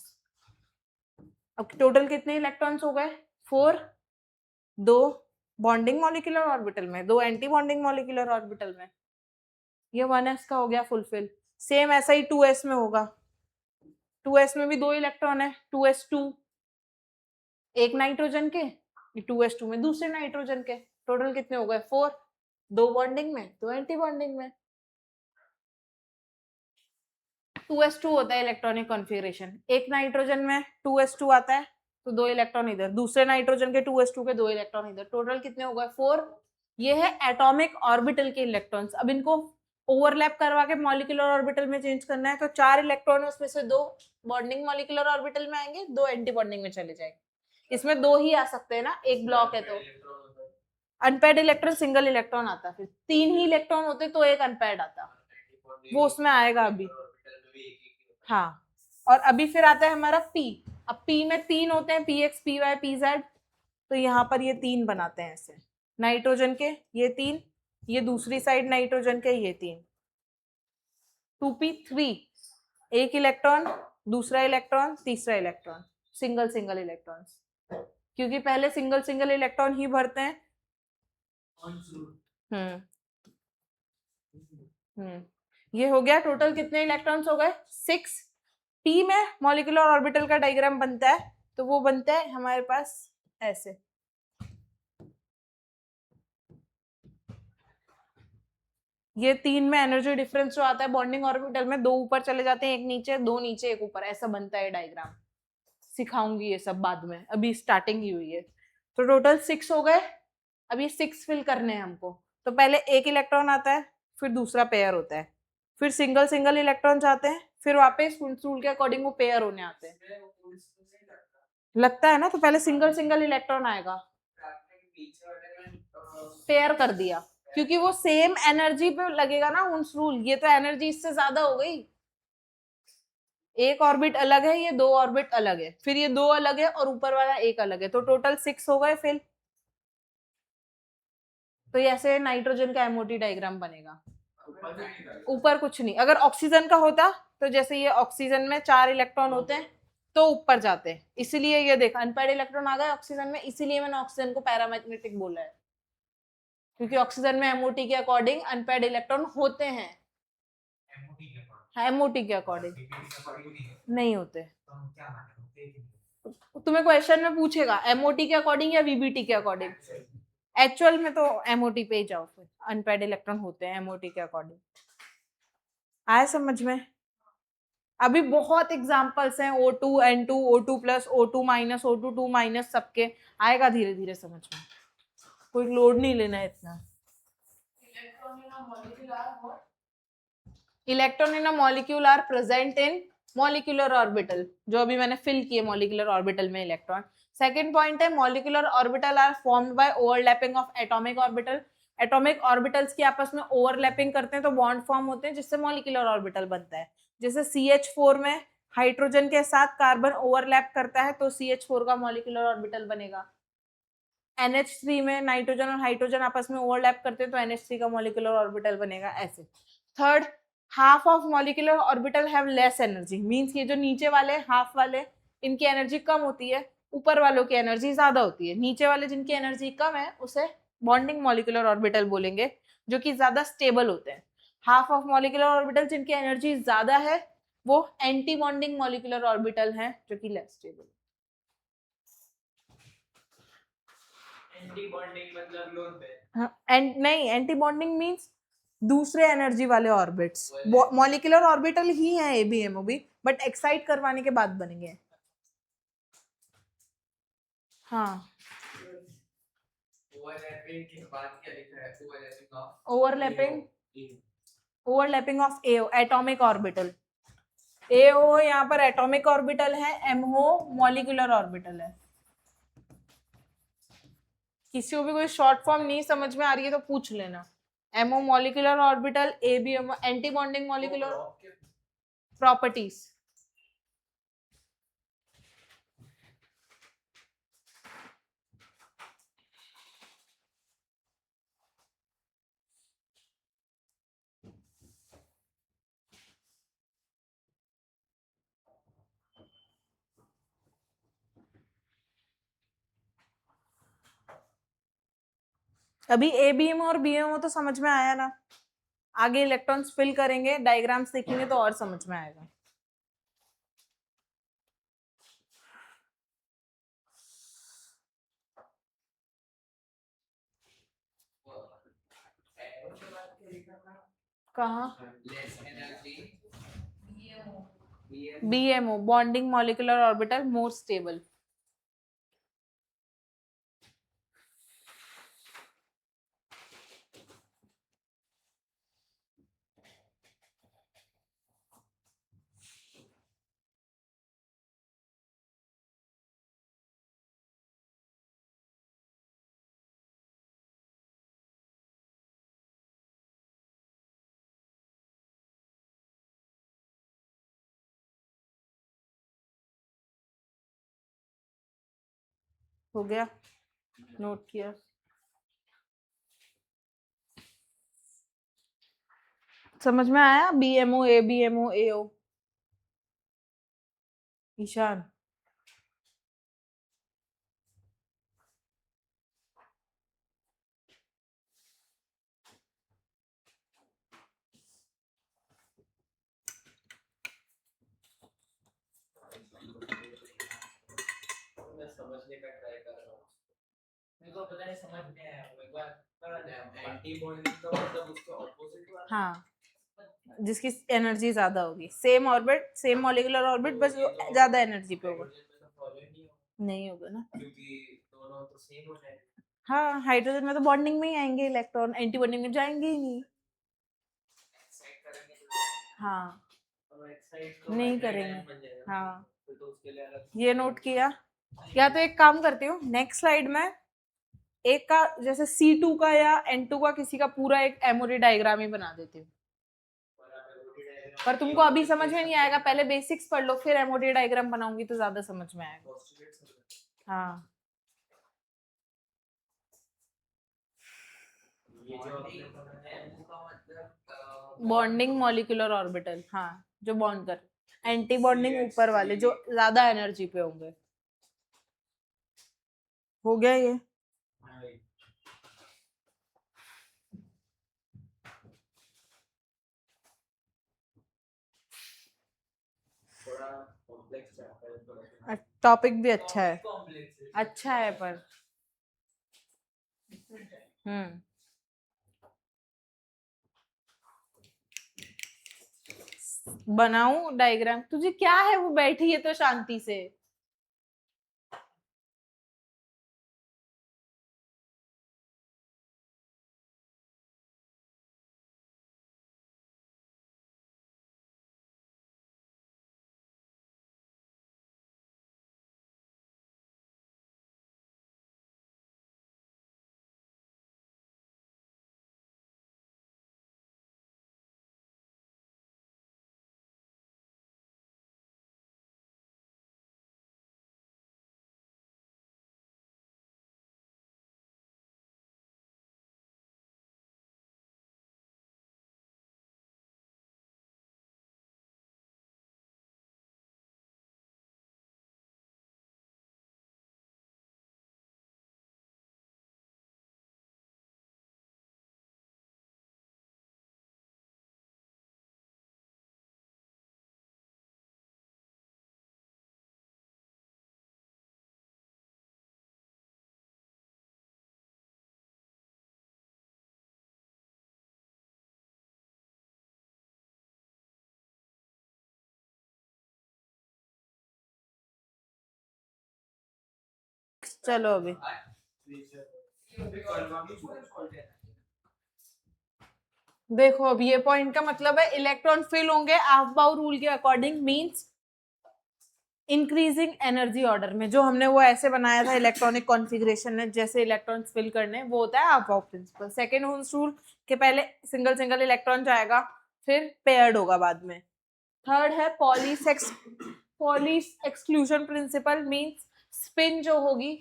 अब टोटल कितने इलेक्ट्रॉन्स हो गए? 4, 2 बॉन्डिंग मॉलिक्यूलर ऑर्बिटल में, 2 एंटी बॉन्डिंग मॉलिक्यूलर ऑर्बिटल में। ये 1s का हो गया फुलफिल। सेम ऐसा ही 2s में होगा, 2s में भी 2 इलेक्ट्रॉन है, 2s2 एक नाइट्रोजन के, 2s2 में दूसरे नाइट्रोजन के। टोटल कितने हो गए? 4, 2 बॉन्डिंग में, 2 एंटी बॉन्डिंग में। 2s2 होता है इलेक्ट्रॉनिक कॉन्फ़िगरेशन, एक नाइट्रोजन में 2s2 आता है तो 2 इलेक्ट्रॉन इधर, दूसरे नाइट्रोजन के 2s2 के 2 इलेक्ट्रॉन इधर। टोटल कितने हो गए? 4। ये है एटॉमिक ऑर्बिटल के इलेक्ट्रॉन्स। अब इनको ओवरलैप करवा के मॉलिक्यूलर ऑर्बिटल में चेंज करना है, तो 4 इलेक्ट्रॉन उसमें से 2 बॉन्डिंग मॉलिक्यूलर ऑर्बिटल में आएंगे, 2 एंटी बॉन्डिंग में चले जाएंगे। इसमें 2 ही आ सकते हैं ना, एक ब्लॉक है तो। अनपेयर्ड इलेक्ट्रॉन सिंगल इलेक्ट्रॉन आता, फिर 3 ही इलेक्ट्रॉन होते तो एक अनपेयर्ड आता, वो उसमें आएगा अभी। हाँ, और अभी फिर आता है हमारा P। अब P में 3 होते हैं, PX, PY, PZ। तो यहाँ पर ये 3 बनाते हैं ऐसे, नाइट्रोजन के ये 3, ये दूसरी साइड नाइट्रोजन के ये 3। 2p3, एक इलेक्ट्रॉन, दूसरा इलेक्ट्रॉन, तीसरा इलेक्ट्रॉन, सिंगल सिंगल इलेक्ट्रॉन, क्योंकि पहले सिंगल सिंगल इलेक्ट्रॉन ही भरते हैं। हम्म ये हो गया। टोटल कितने इलेक्ट्रॉन्स हो गए? 6। P में मॉलिक्यूलर ऑर्बिटल का डायग्राम बनता है, तो वो बनता है हमारे पास ऐसे। ये 3 में एनर्जी डिफरेंस जो आता है बॉन्डिंग ऑर्बिटल में, 2 ऊपर चले जाते हैं, एक नीचे, 2 नीचे, एक ऊपर, ऐसा बनता है डायग्राम। सिखाऊंगी ये सब बाद में, अभी स्टार्टिंग ही हुई है। तो टोटल 6 हो गए। अब ये 6 फिल करने हैं हमको। तो पहले एक इलेक्ट्रॉन आता है, फिर दूसरा पेयर होता है, फिर सिंगल सिंगल इलेक्ट्रॉन जाते हैं, फिर वापस रूल के अकॉर्डिंग वो पेयर होने आते हैं। लगता है ना? तो पहले सिंगल सिंगल इलेक्ट्रॉन आएगा, पेयर कर दिया, क्योंकि वो सेम एनर्जी पे लगेगा ना उन्स रूल। ये तो एनर्जी इससे ज्यादा हो गई, एक ऑर्बिट अलग है, ये 2 ऑर्बिट अलग है, फिर ये 2 अलग है और ऊपर वाला एक अलग है, तो टोटल 6 हो गए फिल। तो ऐसे नाइट्रोजन का एमओटी डायग्राम बनेगा। ऊपर कुछ नहीं। अगर ऑक्सीजन का होता तो जैसे ये ऑक्सीजन में 4 इलेक्ट्रॉन होते हैं तो ऊपर जाते हैं, इसीलिए ये देख अनपेयर्ड इलेक्ट्रॉन आ गए ऑक्सीजन में, इसीलिए मैंने ऑक्सीजन को पैरामैग्नेटिक बोला है, क्योंकि ऑक्सीजन में एमओटी के अकॉर्डिंग अनपेयर्ड इलेक्ट्रॉन होते हैं। एमओटी के अकॉर्डिंग नहीं होते। तुम्हें क्वेश्चन में पूछेगा एमओटी के अकॉर्डिंग या वीबीटी के अकॉर्डिंग। एक्चुअल में तो एमओटी पे ही जाओ, फिर अनपेयर्ड इलेक्ट्रॉन होते हैं एमओटी के अकॉर्डिंग। आया समझ में? अभी बहुत एग्जांपल्स हैं, O2, N2, O2 plus, O2 minus, O2 2 minus, सबके आएगा धीरे धीरे समझ में, कोई लोड नहीं लेना है इतना। Electron in a molecule are present in molecular orbital, जो अभी मैंने फिल किए मॉलिक्यूलर ऑर्बिटल में इलेक्ट्रॉन। सेकंड पॉइंट है molecular orbital are formed by overlapping of atomic orbital. Atomic orbitals की आपस में ओवरलैपिंग करते हैं तो बॉन्ड फॉर्म होते हैं, जिससे मॉलिक्यूलर ऑर्बिटल बनता है। जैसे CH4 में हाइड्रोजन के साथ कार्बन ओवरलैप करता है तो CH4 का मॉलिक्यूलर ऑर्बिटल बनेगा। NH3 में नाइट्रोजन और हाइड्रोजन आपस में ओवरलैप करते हैं तो NH3 का मॉलिक्यूलर ऑर्बिटल बनेगा ऐसे। Third, half of molecular orbital have less energy, means ये जो नीचे वाले हाफ वाले इनकी एनर्जी कम होती है, ऊपर वालों की एनर्जी ज्यादा होती है। नीचे वाले जिनकी एनर्जी कम है उसे बॉन्डिंग मॉलिक्यूलर ऑर्बिटल बोलेंगे, जो कि ज्यादा स्टेबल होते हैं। हाफ ऑफ मॉलिक्यूलर ऑर्बिटल जिनकी एनर्जी ज्यादा है वो एंटी बॉन्डिंग मॉलिक्यूलर ऑर्बिटल हैं, जो कि लेस स्टेबल। एंटी बॉन्डिंग मतलब लोन पे। एंड नहीं, एंटी बॉन्डिंग मींस दूसरे एनर्जी वाले ऑर्बिट्स। मॉलिक्यूलर ऑर्बिटल ही है ABMO भी, बट एक्साइट करवाने के बाद बनेंगे। हाँ, ओवरलैपिंग के बाद क्या लिखा है? Overlapping of AO, atomic orbital. AO यहाँ पर एटॉमिक ऑर्बिटल है, MO मॉलिक्यूलर ऑर्बिटल है। किसी को भी कोई शॉर्ट फॉर्म नहीं समझ में आ रही है तो पूछ लेना। MO molecular orbital, ABMO anti bonding molecular properties. अभी ABMO और BMO तो समझ में आया ना, आगे इलेक्ट्रॉन्स फिल करेंगे, डायग्राम्स देखेंगे तो और समझ में आएगा। कहाँ? Less energy, BMO bonding molecular orbital more stable. हो गया, नोट किया। समझ में आया? BMO A, BMO AO। Ishan, मैं समझने का ट्राई कर रहा हूँ। मेरे को पता नहीं समझ में आया, एक बार कर दे। एंटी बॉन्डिंग का मतलब उसका ऑपोजिट वाला। हाँ, जिसकी एनर्जी ज्यादा होगी, same orbit, same molecular orbit, बस वो ज्यादा एनर्जी पे होगा। हाइड्रोजन में तो फॉलो ही नहीं होगा नहीं होगा ना। क्योंकि दोनों तो सेम हो जाएंगे। हाँ, हाइड्रोजन में तो बॉन्डिंग में ही आएंगे इलेक्ट्रॉन, एंटी बॉन्डिंग में जाएंगे ही नहीं। एक्साइट करेंगे तो हाँ, और एक्साइट तो नहीं हाइड्राइड करेंगे। आयन बन जाएगा। हाँ, तो उसके लिए अलग ये नोट किया। या तो एक काम करती हूँ, नेक्स्ट स्लाइड में एक का जैसे C2 का या N2 का किसी का पूरा एक एमोरी डायग्राम ही बना देती हूँ। पर तुमको अभी समझ में नहीं आएगा, पहले बेसिक्स पढ़ लो, फिर एमोडी डायग्राम बनाऊंगी तो ज्यादा समझ में आएगा। हाँ, ये जो अपने M का मतलब बॉन्डिंग मॉलिक्यूलर ऑर्बिटल, हाँ, जो बॉन्ड कर, एंटी बॉन्डिंग ऊपर वाले जो ज्यादा एनर्जी पे होंगे। हो गया ये? थोड़ा कॉम्प्लेक्स है। टॉपिक भी अच्छा है, कॉम्प्लेक्स है। अच्छा है पर हम्म बनाऊं डायग्राम? तुझे क्या है, वो बैठी है तो शांति से। चलो अभी देखो, अब ये पॉइंट का मतलब है इलेक्ट्रॉन फिल होंगे ऑफ-बाउ रूल के according, means increasing energy order में। जो हमने वो ऐसे बनाया था इलेक्ट्रॉनिक कॉन्फ़िगरेशन में, जैसे इलेक्ट्रॉन्स फिल करने, वो होता है ऑफ-बाउ प्रिंसिपल। सेकेंड हुन्स रूल के पहले सिंगल सिंगल इलेक्ट्रॉन जाएगा, फिर पेयर्ड होगा बाद में। थर्ड है polish exclusion principle, means spin जो होगी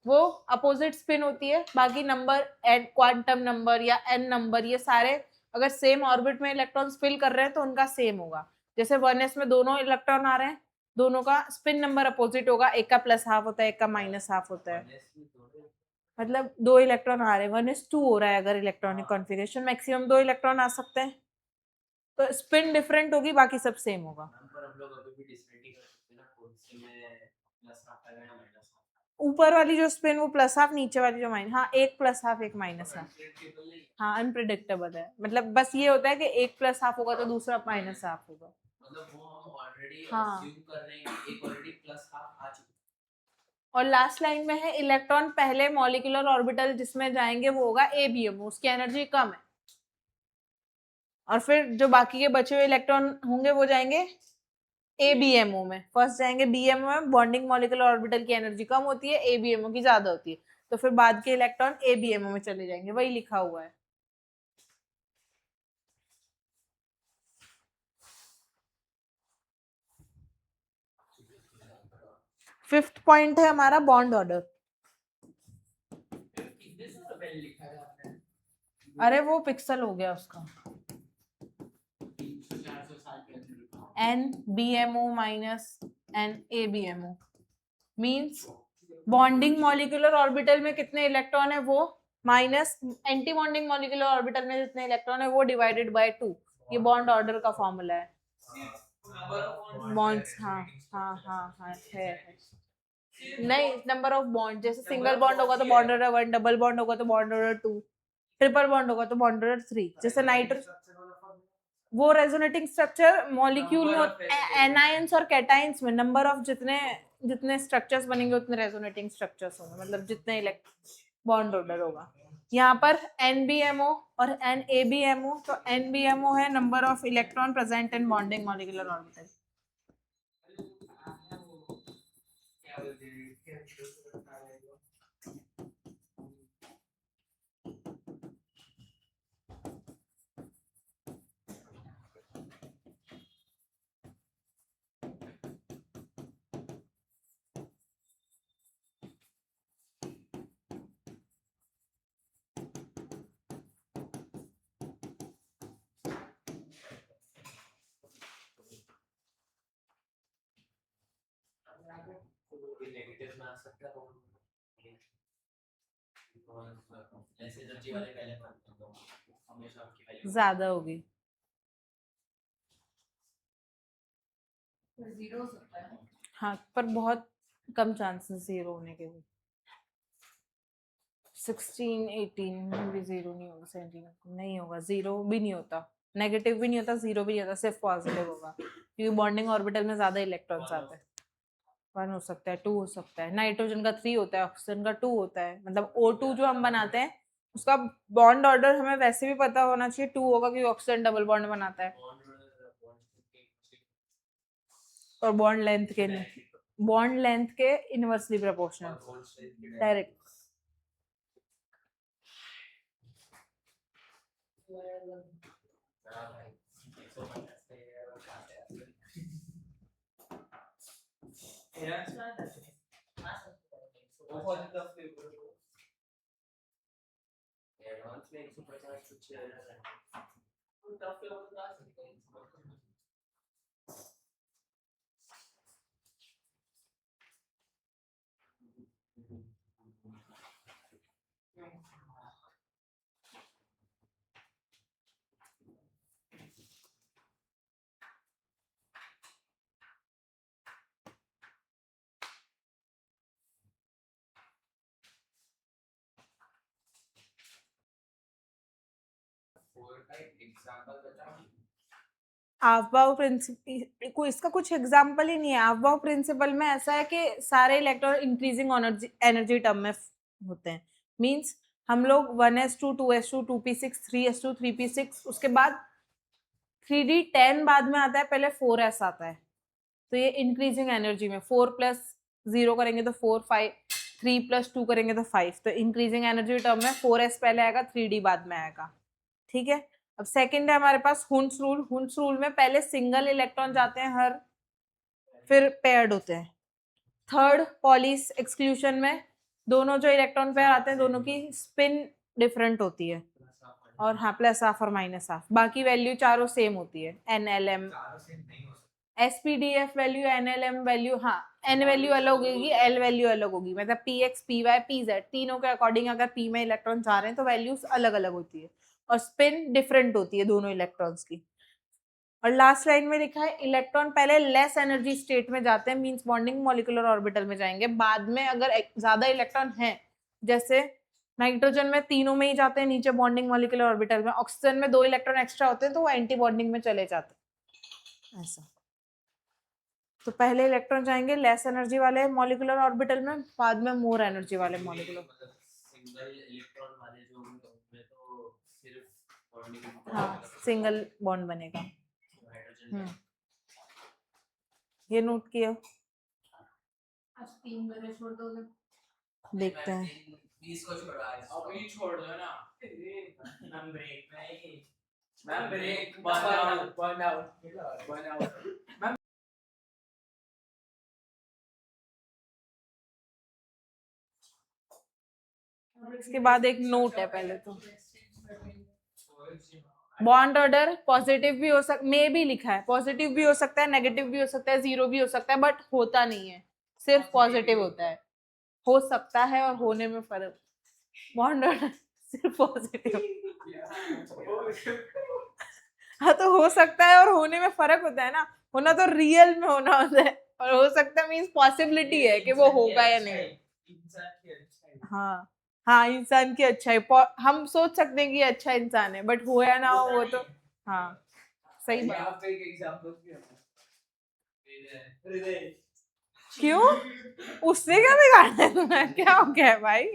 वो अपोजिट स्पिन होती है, बाकी नंबर एन क्वांटम नंबर या एन नंबर ये सारे अगर सेम ऑर्बिट में इलेक्ट्रॉन्स फिल कर रहे हैं तो उनका सेम होगा। जैसे 1s में दोनों इलेक्ट्रॉन आ रहे हैं, दोनों का स्पिन नंबर अपोजिट होगा, एक का प्लस हाफ होता है, एक का माइनस हाफ होता है। मतलब दो इलेक्ट्रॉन आ रहे हैं, 1s2 हो रहा है अगर इलेक्ट्रॉनिक कॉन्फ़िगरेशन, मैक्सिमम 2 इलेक्ट्रॉन आ सकते हैं, तो स्पिन डिफरेंट होगी, बाकी सब सेम होगा। पर हम लोग अभी भी डिसाइड नहीं कर सकते ना कौन से में प्लस हाफ आएगा या माइनस हाफ। ऊपर वाली जो स्पिन वो प्लस हाफ, नीचे वाली जो माइनस, हाँ, एक प्लस हाफ एक माइनस हाफ। अनप्रेडिक्टेबल नहीं, हाँ, अनप्रिडिक्टेबल है, मतलब बस ये होता है कि एक प्लस हाफ होगा तो दूसरा माइनस हाफ होगा। मतलब वो हम ऑलरेडी हाँ। अज्यूम कर रहे हैं कि एक ऑलरेडी प्लस हाफ आ चुका और लास्ट लाइन में है इलेक्ट्रॉन पहले मॉलिक्यूलर ऑर्बिटल जिसमें जाएंगे वो होगा ABMO, उसकी एनर्जी कम है, और फिर जो बाकी के बचे हुए इलेक्ट्रॉन होंगे वो जाएंगे ABMO में। फर्स्ट जाएंगे BMO में, बॉन्डिंग मॉलिक्यूलर ऑर्बिटल की एनर्जी कम होती है, ABMO की ज्यादा होती है, तो फिर बाद के इलेक्ट्रॉन ABMO में चले जाएंगे, वही लिखा हुआ है। फिफ्थ पॉइंट है हमारा बॉन्ड ऑर्डर। अरे वो पिक्सल हो गया उसका 300-400 साल पहले NBMO minus NABMO means bonding molecular orbital में कितने इलेक्ट्रॉन है वो minus anti bonding molecular orbital में जितने इलेक्ट्रॉन है वो डिवाइडेड बाय 2। ये बॉन्ड ऑर्डर का फॉर्मूला है। नंबर ऑफ बॉन्ड्स हाँ है। नहीं, नंबर ऑफ बॉन्ड, जैसे सिंगल बॉन्ड होगा तो बॉन्ड ऑर्डर 1, डबल बॉन्ड होगा तो बॉन्ड ऑर्डर 2, ट्रिपल बॉन्ड होगा तो बॉन्ड ऑर्डर 3। जैसे वो रेजोनेटिंग स्ट्रक्चर मॉलिक्यूल में एनायंस और कैटायंस में नंबर ऑफ जितने स्ट्रक्चर्स बनेंगे उतने रेजोनेटिंग स्ट्रक्चर्स होंगे, मतलब जितने बॉन्ड ऑर्डर होगा। यहाँ पर NBMO और NABMO, तो NBMO है number of electron present in bonding molecular orbital. क्या बोलते हैं नेगेटिव में आ सकता है ऐसे एनर्जी वाले पहले हमेशा आपकी वैल्यू ज्यादा होगी। जीरो हो सकता है। हाँ, पर बहुत कम चांसेस जीरो होने के भी। 16, 18 में भी जीरो नहीं होगा, 17 नहीं होगा, जीरो भी नहीं होता, नेगेटिव भी नहीं होता, जीरो भी नहीं होता, सिर्फ पॉजिटिव होगा क्योंकि बॉन्डिंग ऑर्बिटल में ज्यादा इलेक्ट्रॉन्स आते हैं। 1 हो सकता है, 2 हो सकता है, नाइट्रोजन का 3 होता है, ऑक्सीजन का 2 होता है, मतलब O2 जो हम बनाते हैं उसका बॉन्ड ऑर्डर हमें वैसे भी पता होना चाहिए 2 होगा क्योंकि ऑक्सीजन डबल बॉन्ड बनाता है। और बॉन्ड लेंथ के इनवर्सली प्रोपोर्शनल डायरेक्ट। एडवांस में 150 कुछ एग्जांपल बताओ। आफ्बाउ प्रिंसिपल को इसका कुछ एग्जाम्पल ही नहीं है। आफ्बाउ प्रिंसिपल में ऐसा है कि सारे इलेक्ट्रॉन इंक्रीजिंग एनर्जी टर्म में होते हैं। मींस हम लोग 1s2 2s2 2p6 3s2 3p6 उसके बाद 3d10 बाद में आता है, पहले 4s आता है, तो ये इंक्रीजिंग एनर्जी में 4 + 0 करेंगे तो 4 5 3 + 2 करेंगे तो 5, तो इंक्रीजिंग एनर्जी टर्म में 4s पहले आएगा 3d बाद में आएगा। ठीक है, अब सेकंड है हमारे पास हुंस रूल। हुंस रूल में पहले सिंगल इलेक्ट्रॉन जाते हैं हर, फिर पेयर्ड होते हैं। थर्ड पॉलिस एक्सक्लूशन में दोनों जो इलेक्ट्रॉन पेयर आते हैं दोनों की स्पिन डिफरेंट होती है, और हाँ प्लस हाफ और माइनस हाफ, बाकी वैल्यू चारों सेम होती है। NLM SPDF value, NLM value, हाँ N वैल्यू अलग होगी, L वैल्यू अलग होगी, मतलब PX PY PZ तीनों के अकॉर्डिंग अगर P में इलेक्ट्रॉन जा रहे हैं तो वैल्यूज अलग अलग होती है और स्पिन डिफरेंट होती है दोनों इलेक्ट्रॉन्स की। और लास्ट लाइन में लिखा है इलेक्ट्रॉन पहले लेस एनर्जी स्टेट में जाते हैं, मींस बॉन्डिंग मॉलिक्यूलर ऑर्बिटल में जाएंगे, बाद में अगर ज्यादा इलेक्ट्रॉन है, जैसे नाइट्रोजन में तीनों में ही जाते हैं नीचे बॉन्डिंग मॉलिक्यूलर ऑर्बिटल में, ऑक्सीजन में 2 इलेक्ट्रॉन एक्स्ट्रा होते हैं तो वो एंटी बॉन्डिंग में चले जाते हैं, ऐसा। तो पहले इलेक्ट्रॉन जाएंगे लेस एनर्जी वाले मॉलिक्यूलर ऑर्बिटल में, बाद में मोर एनर्जी वाले मॉलिक्यूलर। सिंगल इलेक्ट्रॉन वाले जो होंगे उनमें तो सिर्फ बॉन्डिंग हाँ, सिंगल बॉन्ड बनेगा। हाइड्रोजन ये नोट किया, आज 3 बजे छोड़ दोगे? देखते हैं। 20 को छोड़ा है इसको। अभी छोड़ दो ना मैम ब्रेक नहीं मैम ब्रेक बर्न आउट इसके बाद एक नोट है पहले तो। बॉन्ड ऑर्डर पॉजिटिव भी हो सकता, मे भी लिखा है, पॉजिटिव भी हो सकता है, नेगेटिव भी हो सकता है, जीरो भी हो सकता है, बट होता नहीं है, सिर्फ पॉजिटिव होता है। हो सकता है और होने में फर्क। बॉन्ड ऑर्डर सिर्फ पॉजिटिव। हाँ तो हो सकता है और होने में फर्क होता है ना, होना तो रियल में होना होता है, और हो सकता है मीन्स पॉसिबिलिटी है कि वो होगा या नहीं। इंसान की अच्छाई। हाँ हाँ, इंसान की अच्छाई, हम सोच सकते हैं कि ये अच्छा इंसान है, बट हो या ना हो वो तो, हाँ सही बात। यहाँ पे एक एग्जांपल भी है। हृदय। क्यों? उससे क्या बिगाड़ना है तुम्हें? क्या हो गया है भाई?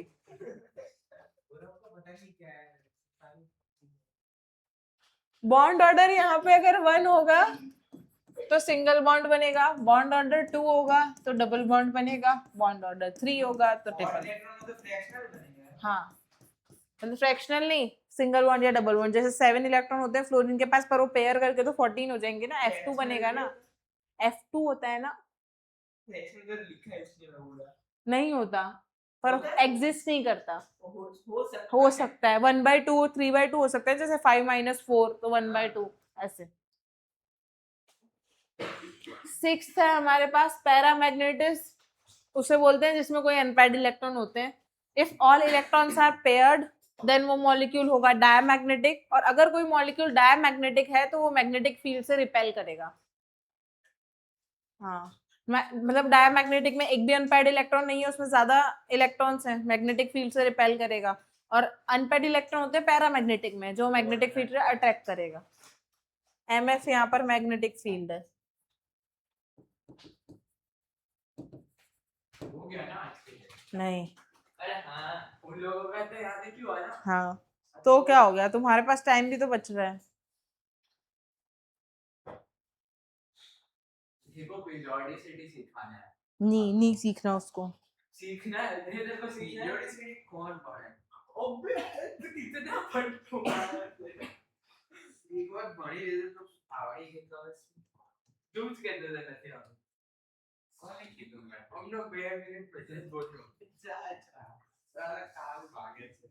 पता नहीं क्या है। बॉन्ड ऑर्डर यहाँ पे अगर 1 होगा तो सिंगल बॉन्ड बनेगा, बॉन्ड ऑर्डर 2 होगा तो डबल बॉन्ड बनेगा, बॉन्ड ऑर्डर 3 होगा तो और ट्रिपल। इलेक्ट्रॉन तो फ्रैक्शनल बनेगा। हाँ मतलब फ्रैक्शनल नहीं, सिंगल बॉन्ड या डबल बॉन्ड, जैसे 7 इलेक्ट्रॉन होते हैं फ्लोरीन के पास, पर वो पेयर करके तो 14 हो जाएंगे ना, F2 बनेगा ना, F2 होता है ना। फ्रैक्शनल का लिखा है इसलिए मैं बोला। नहीं होता, पर होता है? एग्जिस्ट नहीं करता। हो सकता हो सकता है। है 1/2 3/2 हो सकता है, जैसे 5 - 4 तो 1/2 ऐसे। 6th है हमारे पास पैरामैग्नेटिस, उसे बोलते हैं जिसमें कोई अनपेयर्ड इलेक्ट्रॉन होते हैं। If all electrons are paired then वो मॉलिक्यूल होगा डायमैग्नेटिक, और अगर कोई मॉलिक्यूल डायमैग्नेटिक है तो वो मैग्नेटिक फील्ड से रिपेल करेगा। हाँ मतलब डायमैग्नेटिक में एक भी अनपेयर्ड इलेक्ट्रॉन नहीं है, उसमें ज्यादा इलेक्ट्रॉन्स हैं, मैग्नेटिक फील्ड से रिपेल करेगा। और अनपेयर्ड इलेक्ट्रॉन होते हैं पैरामैग्नेटिक में, जो मैग्नेटिक फील्ड से अट्रैक्ट करेगा। MF यहाँ पर मैग्नेटिक फील्ड है। हो गया ना आज के लिए। नहीं, अरे हाँ, उन लोगों का तो याद है क्यों आया? हाँ तो क्या हो गया, तुम्हारे पास टाइम भी तो बच रहा है। देखो पीरियोडिसिटी सिखाना है। नहीं सीखना उसको। सीखना है, तेरे को पीरियोडिसिटी कौन पढ़े? ओबे तू कितना पढ़ तुम्हारा। एक बार बड़ी रीजन तो आवड़ी के तो दूध के अंदर रहते हैं। कौन की दूंगा? हम लोग बेयर मेरे प्रेजेंट बोल रहे हो। अच्छा सारा काल भागे से।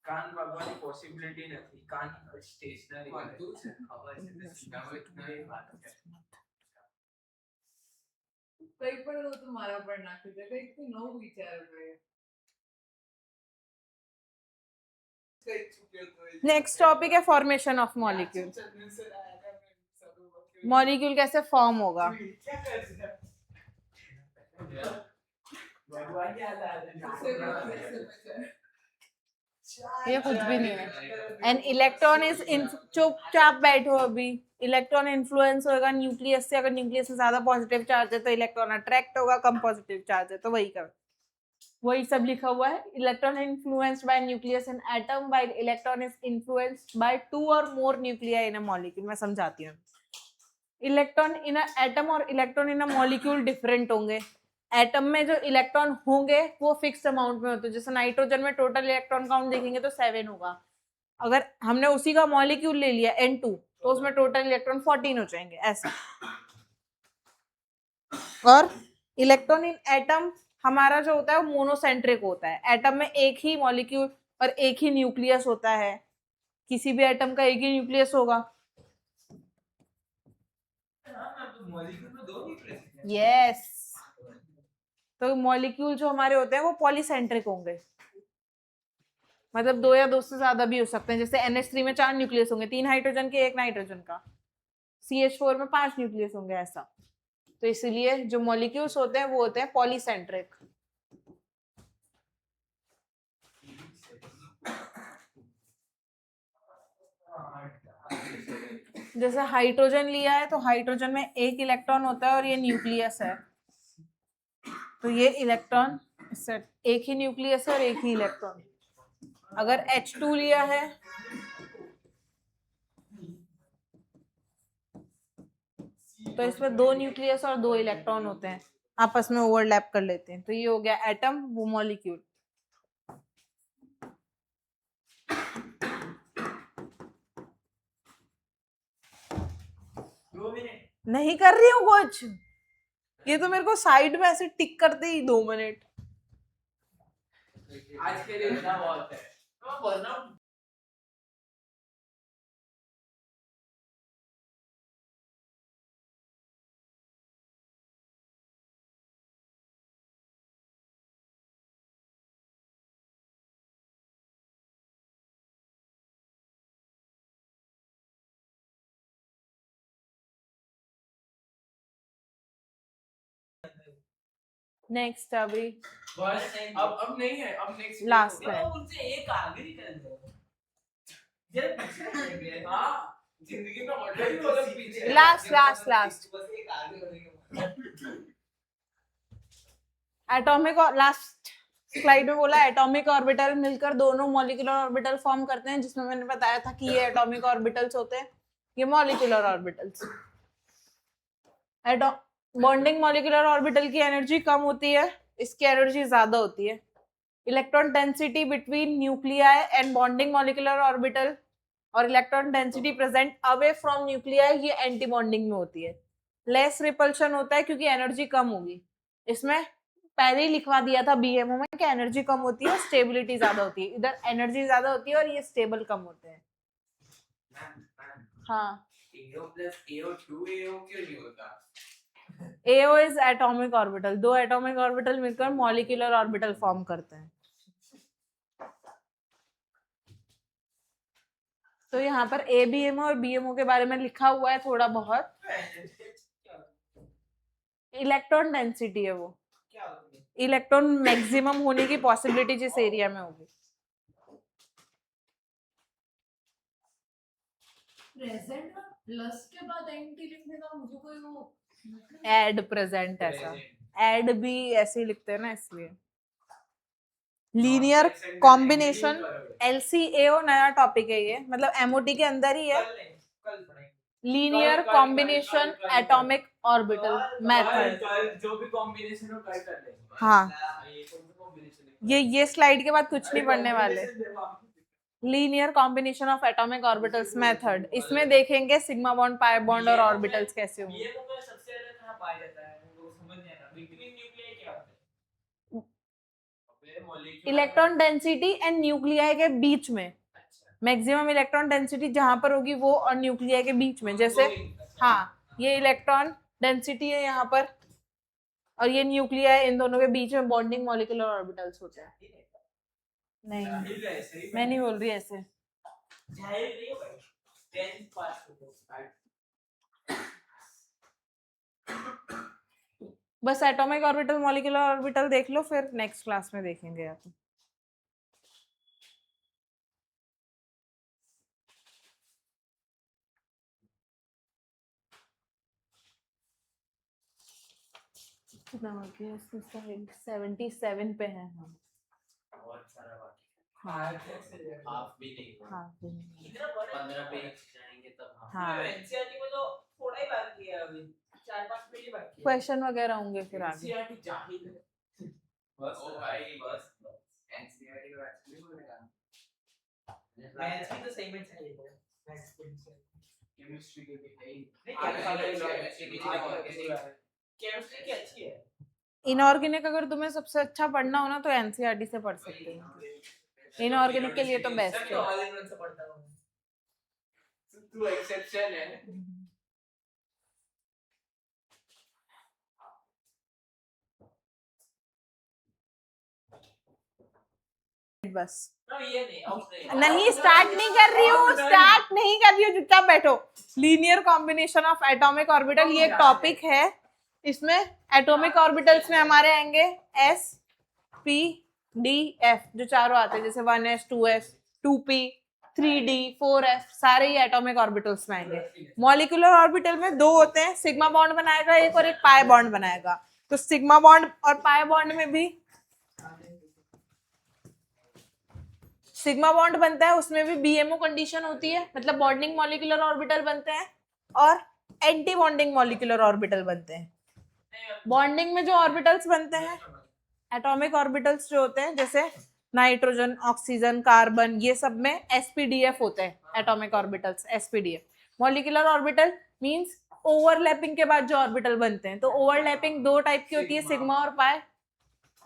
कान भगवान की पॉसिबिलिटी नहीं, कान स्टेशनरी है। तू से खबर से सिखाओ इतना ही बात है। કઈ પણ નહોતું મારા પર નાખ્યું છે કંઈક તો નવું વિચાર ભાઈ. नेक्स्ट टॉपिक है फॉर्मेशन ऑफ मॉलिक्यूल। मॉलिक्यूल कैसे फॉर्म होगा? भगवान याद आ ये कुछ भी नहीं है। एन इलेक्ट्रॉन इज इन, चुपचाप बैठो अभी। इलेक्ट्रॉन इन्फ्लुएंस होगा न्यूक्लियस से, अगर न्यूक्लियस में ज्यादा पॉजिटिव चार्ज है तो इलेक्ट्रॉन अट्रैक्ट होगा, कम पॉजिटिव चार्ज है तो वही सब लिखा हुआ है। Electron influenced by nucleus in atom, bye electron is influenced by 2 और मोर न्यूक्लियाई इन अ मॉलिक्यूल। मैं समझाती हूँ। इलेक्ट्रॉन इन अ एटम और electron in a molecule different होंगे। एटम में जो इलेक्ट्रॉन होंगे वो फिक्स्ड अमाउंट में होते हैं, जैसे नाइट्रोजन में टोटल इलेक्ट्रॉन काउंट देखेंगे तो 7 होगा। अगर हमने उसी का मॉलिक्यूल ले लिया N2 तो उसमें टोटल इलेक्ट्रॉन 14 हो जाएंगे ऐसा। और इलेक्ट्रॉन इन एटम हमारा जो होता है वो मोनोसेंट्रिक होता है। एटम में एक ही मॉलिक्यूल और एक ही न्यूक्लियस होता है, किसी भी एटम का एक ही न्यूक्लियस होगा। मॉलिक्यूल में दो न्यूक्लियस हैं। यस, तो मॉलिक्यूल जो हमारे होते हैं वो पॉलीसेंट्रिक होंगे, मतलब 2 या 2 से ज्यादा भी हो सकते हैं। जैसे NH3 में 4 न्यूक्लियस होंगे, 3 हाइड्रोजन के 1 नाइट्रोजन का। CH4 में 5 न्यूक्लियस होंगे ऐसा। तो इसलिए जो मॉलिक्यूल्स होते हैं वो होते हैं पॉलीसेंट्रिक। जैसे हाइड्रोजन लिया है तो हाइड्रोजन में एक इलेक्ट्रॉन होता है और ये न्यूक्लियस है, तो ये इलेक्ट्रॉन एक ही न्यूक्लियस है और एक ही इलेक्ट्रॉन। अगर H2 लिया है तो इसमें 2 न्यूक्लियस और 2 इलेक्ट्रॉन होते हैं, आपस में ओवरलैप कर लेते हैं। तो ये हो गया एटम, वो मॉलिक्यूल। नहीं कर रही हूँ कुछ, ये तो मेरे को साइड में ऐसे टिक करते ही 2 मिनट। आज के लिए इतना बहुत है। नेक्स्ट अभी बस अब नहीं है, अब नेक्स्ट Last है। उनसे एक आगे निकल जाओ जरा पीछे रह गए हाँ, जिंदगी में ऑलरेडी वो लोग पीछे हैं। लास्ट बस एक आगे होने के बाद एटॉमिक और लास्ट स्लाइड में बोला एटॉमिक ऑर्बिटल मिलकर दोनों मॉलिक्यूलर ऑर्बिटल फॉर्म करते हैं, जिसमें मैंने बताया था कि ये एटॉमिक ऑर्बिटल्स होते हैं, ये molecular orbitals. Bonding molecular orbital की एनर्जी कम होती है, इसकी एनर्जी ज्यादा होती है। Electron density between nuclei and bonding molecular orbital और electron density present away from nuclei, ये एंटी बॉन्डिंग में होती है। लेस रिपल्शन होता है क्योंकि एनर्जी कम होगी। इसमें पहले ही लिखवा दिया था बीएमओ में कि एनर्जी कम होती है, स्टेबिलिटी ज्यादा होती है। इधर एनर्जी ज्यादा होती है और ये स्टेबल कम होते हैं। हाँ, AO plus AO 2AO क्यों नहीं होता? AO is atomic orbital. दो एटॉमिक ऑर्बिटल मिलकर मॉलिक्यूलर ऑर्बिटल फॉर्म करते हैं। तो यहाँ पर ABMO और BMO के बारे में लिखा हुआ है थोड़ा बहुत। इलेक्ट्रॉन डेंसिटी है वो, क्या होगा इलेक्ट्रॉन मैक्सिमम होने की पॉसिबिलिटी जिस एरिया में होगी। प्रेजेंट में प्लस के बाद एंटी लिखने का मुझे कोई वो एड प्रेजेंट, ऐसा एड भी ऐसे ही लिखते हैं ना, इसलिए। लीनियर कॉम्बिनेशन LCAO नया टॉपिक है ये, मतलब MOT के अंदर ही है। कल पढ़ेंगे linear combination atomic orbital method. कल जो भी कॉम्बिनेशन हो कल कर लेंगे। हाँ, ये कौन सा कॉम्बिनेशन है? ये स्लाइड के बाद कुछ नहीं पढ़ने वाले। Combination देखो आप। Linear combination of atomic orbitals method, इसमें देखेंगे सिग्मा बॉन्ड, पाई बॉन्ड और ऑर्बिटल्स कैसे होंगे। ये में सबसे ज्यादा कहां पाया जाता है वो समझ नहीं आता। बिटवीन न्यूक्लियाई क्या होता है? अबे molecule- electron density and nuclei के बीच में, मैक्सिमम इलेक्ट्रॉन डेंसिटी जहां पर होगी वो और न्यूक्लियाई के बीच में। जैसे हाँ, ये इलेक्ट्रॉन डेंसिटी है यहाँ पर और ये न्यूक्लियाई, इन दोनों के बीच में बॉन्डिंग मॉलिक्यूलर ऑर्बिटल्स होते हैं। नहीं, जाहिर है, सही मैं नहीं बोल रही ऐसे। जाहिर नहीं है भाई 10th पास हो बस एटॉमिक ऑर्बिटल मॉलिक्यूलर ऑर्बिटल देख लो, फिर नेक्स्ट क्लास में देखेंगे आप। कितना बाकी है? 77 पे है हम। बहुत सारा बाकी हाँ है। हाफ भी नहीं हुआ। हाँ इतना बड़ा 15 पेज जाएंगे तब हाँ। हाँ, एनसीईआरटी में तो थोड़ा ही बाकी है अभी 4-5 पेज ही बाकी है क्वेश्चन वगैरह होंगे फिर आगे। NCERT जाहिल है। बस ओ भाई बस NCERT को एक्चुअली बोलेगा। मैथ्स की तो सही में चाहिए मैथ्स केमिस्ट्री के भी नहीं। केमिस्ट्री की अच्छी है इनऑर्गेनिक अगर तुम्हें सबसे अच्छा पढ़ना हो ना तो एनसीईआरटी से पढ़ सकते हो। इनऑर्गेनिक के लिए तो बेस्ट तो है। ऑल इन वन से पढ़ता हूं तू एक्सेप्शन है। बस ना ये नहीं अब नहीं, स्टार्ट नहीं कर रही हूँ, स्टार्ट नहीं कर रही हूँ, चुपचाप बैठो। Linear combination of atomic orbital, ये एक टॉपिक है। इसमें एटॉमिक ऑर्बिटल्स में हमारे आएंगे S P D F, जो चारों आते हैं, जैसे 1s 2s 2p 3d 4f, सारे ही एटॉमिक ऑर्बिटल्स में आएंगे। मॉलिक्यूलर ऑर्बिटल में दो होते हैं, सिग्मा बॉन्ड बनाएगा एक और एक पाई बॉन्ड बनाएगा। तो सिग्मा बॉन्ड और पाई बॉन्ड में भी सिग्मा बॉन्ड बनता है, उसमें भी BMO कंडीशन होती है, मतलब बॉन्डिंग मॉलिक्यूलर ऑर्बिटल बनते हैं और एंटी बॉन्डिंग मॉलिक्यूलर ऑर्बिटल बनते हैं। बॉन्डिंग में जो ऑर्बिटल्स बनते हैं, एटॉमिक ऑर्बिटल्स जो होते हैं, जैसे नाइट्रोजन, ऑक्सीजन, कार्बन, ये सब में SPDF होते हैं atomic orbitals, SPDF। Molecular orbital means overlapping के बाद जो ऑर्बिटल बनते हैं। तो ओवरलैपिंग दो टाइप की होती है, सिग्मा और पाई।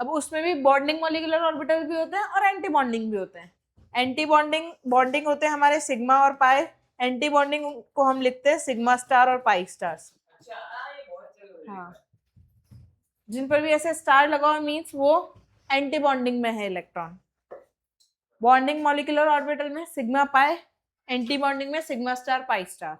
अब उसमें भी बॉन्डिंग मॉलिक्यूलर ऑर्बिटल भी होते हैं और एंटी बॉन्डिंग भी होते हैं। एंटी बॉन्डिंग होते हैं हमारे सिग्मा और पाई, एंटी बॉन्डिंग को हम लिखते हैं सिग्मा स्टार और पाई स्टार। अच्छा ये बहुत चलो हाँ, जिन पर भी ऐसे स्टार लगा हुआ मीन्स वो एंटी बॉन्डिंग में है इलेक्ट्रॉन। बॉन्डिंग मॉलिक्यूलर ऑर्बिटल में सिग्मा पाई, एंटी बॉन्डिंग में सिग्मा स्टार पाई स्टार।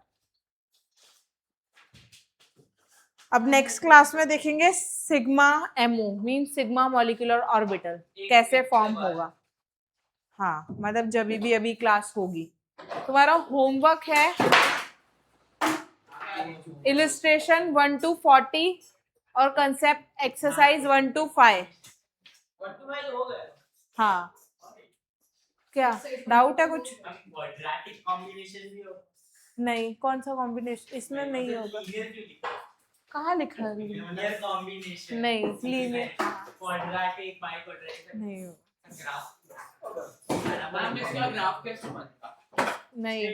अब नेक्स्ट क्लास में देखेंगे sigma MO mean sigma molecular orbital कैसे फॉर्म होगा। हाँ मतलब जब भी अभी क्लास होगी। तुम्हारा होमवर्क है इलिस्ट्रेशन 1 to 40 और कंसेप्ट एक्सरसाइज 1 to 5। हो गया। हाँ क्या डाउट है कुछ? क्वाड्रेटिक कॉम्बिनेशन भी हो। नहीं, कौन सा कॉम्बिनेशन इसमें नहीं होगा। लीनियर क्यों लिखा? कहाँ लिखा है? लीनियर कॉम्बिनेशन नहीं, linear। क्वाड्रेटिक बाई क्वाड्रेटिक नहीं होगा। मैम इसका ग्राफ कैसे बनता? नहीं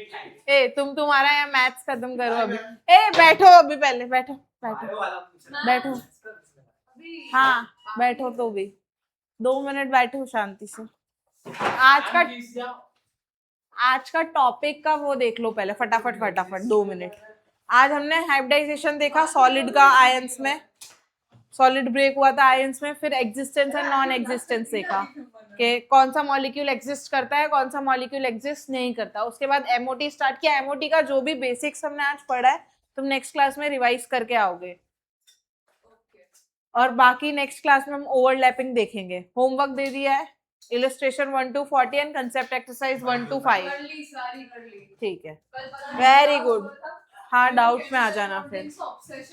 ए तुम्हारा यहाँ मैथ्स खत्म करो अभी। ए बैठो अभी, पहले बैठो बैठो बैठो। हाँ बैठो तो भी 2 मिनट बैठो शांति से। आज का टॉपिक का वो देख लो पहले फटाफट 2 मिनट। आज हमने हाइब्रिडाइजेशन देखा सॉलिड का आयंस में, सॉलिड ब्रेक हुआ था आयंस में, फिर एग्जिस्टेंस एंड नॉन एग्जिस्टेंस देखा कि कौन सा मॉलिक्यूल एग्जिस्ट करता है कौन सा मॉलिक्यूल एग्जिस्ट नहीं करता। उसके बाद एमओटी स्टार्ट किया। एमओटी का जो भी बेसिक्स हमने आज पढ़ा है तुम नेक्स्ट क्लास में रिवाइज करके आओगे और बाकी नेक्स्ट क्लास में हम ओवरलैपिंग देखेंगे। होमवर्क दे दिया है illustration 1 to 40 and concept exercise 1 to 5। कर ली सारी कर ली। ठीक है कल पता नहीं वेरी क्या गुड। हुआ था। हाँ डाउट में आ जाना फिर। Obsession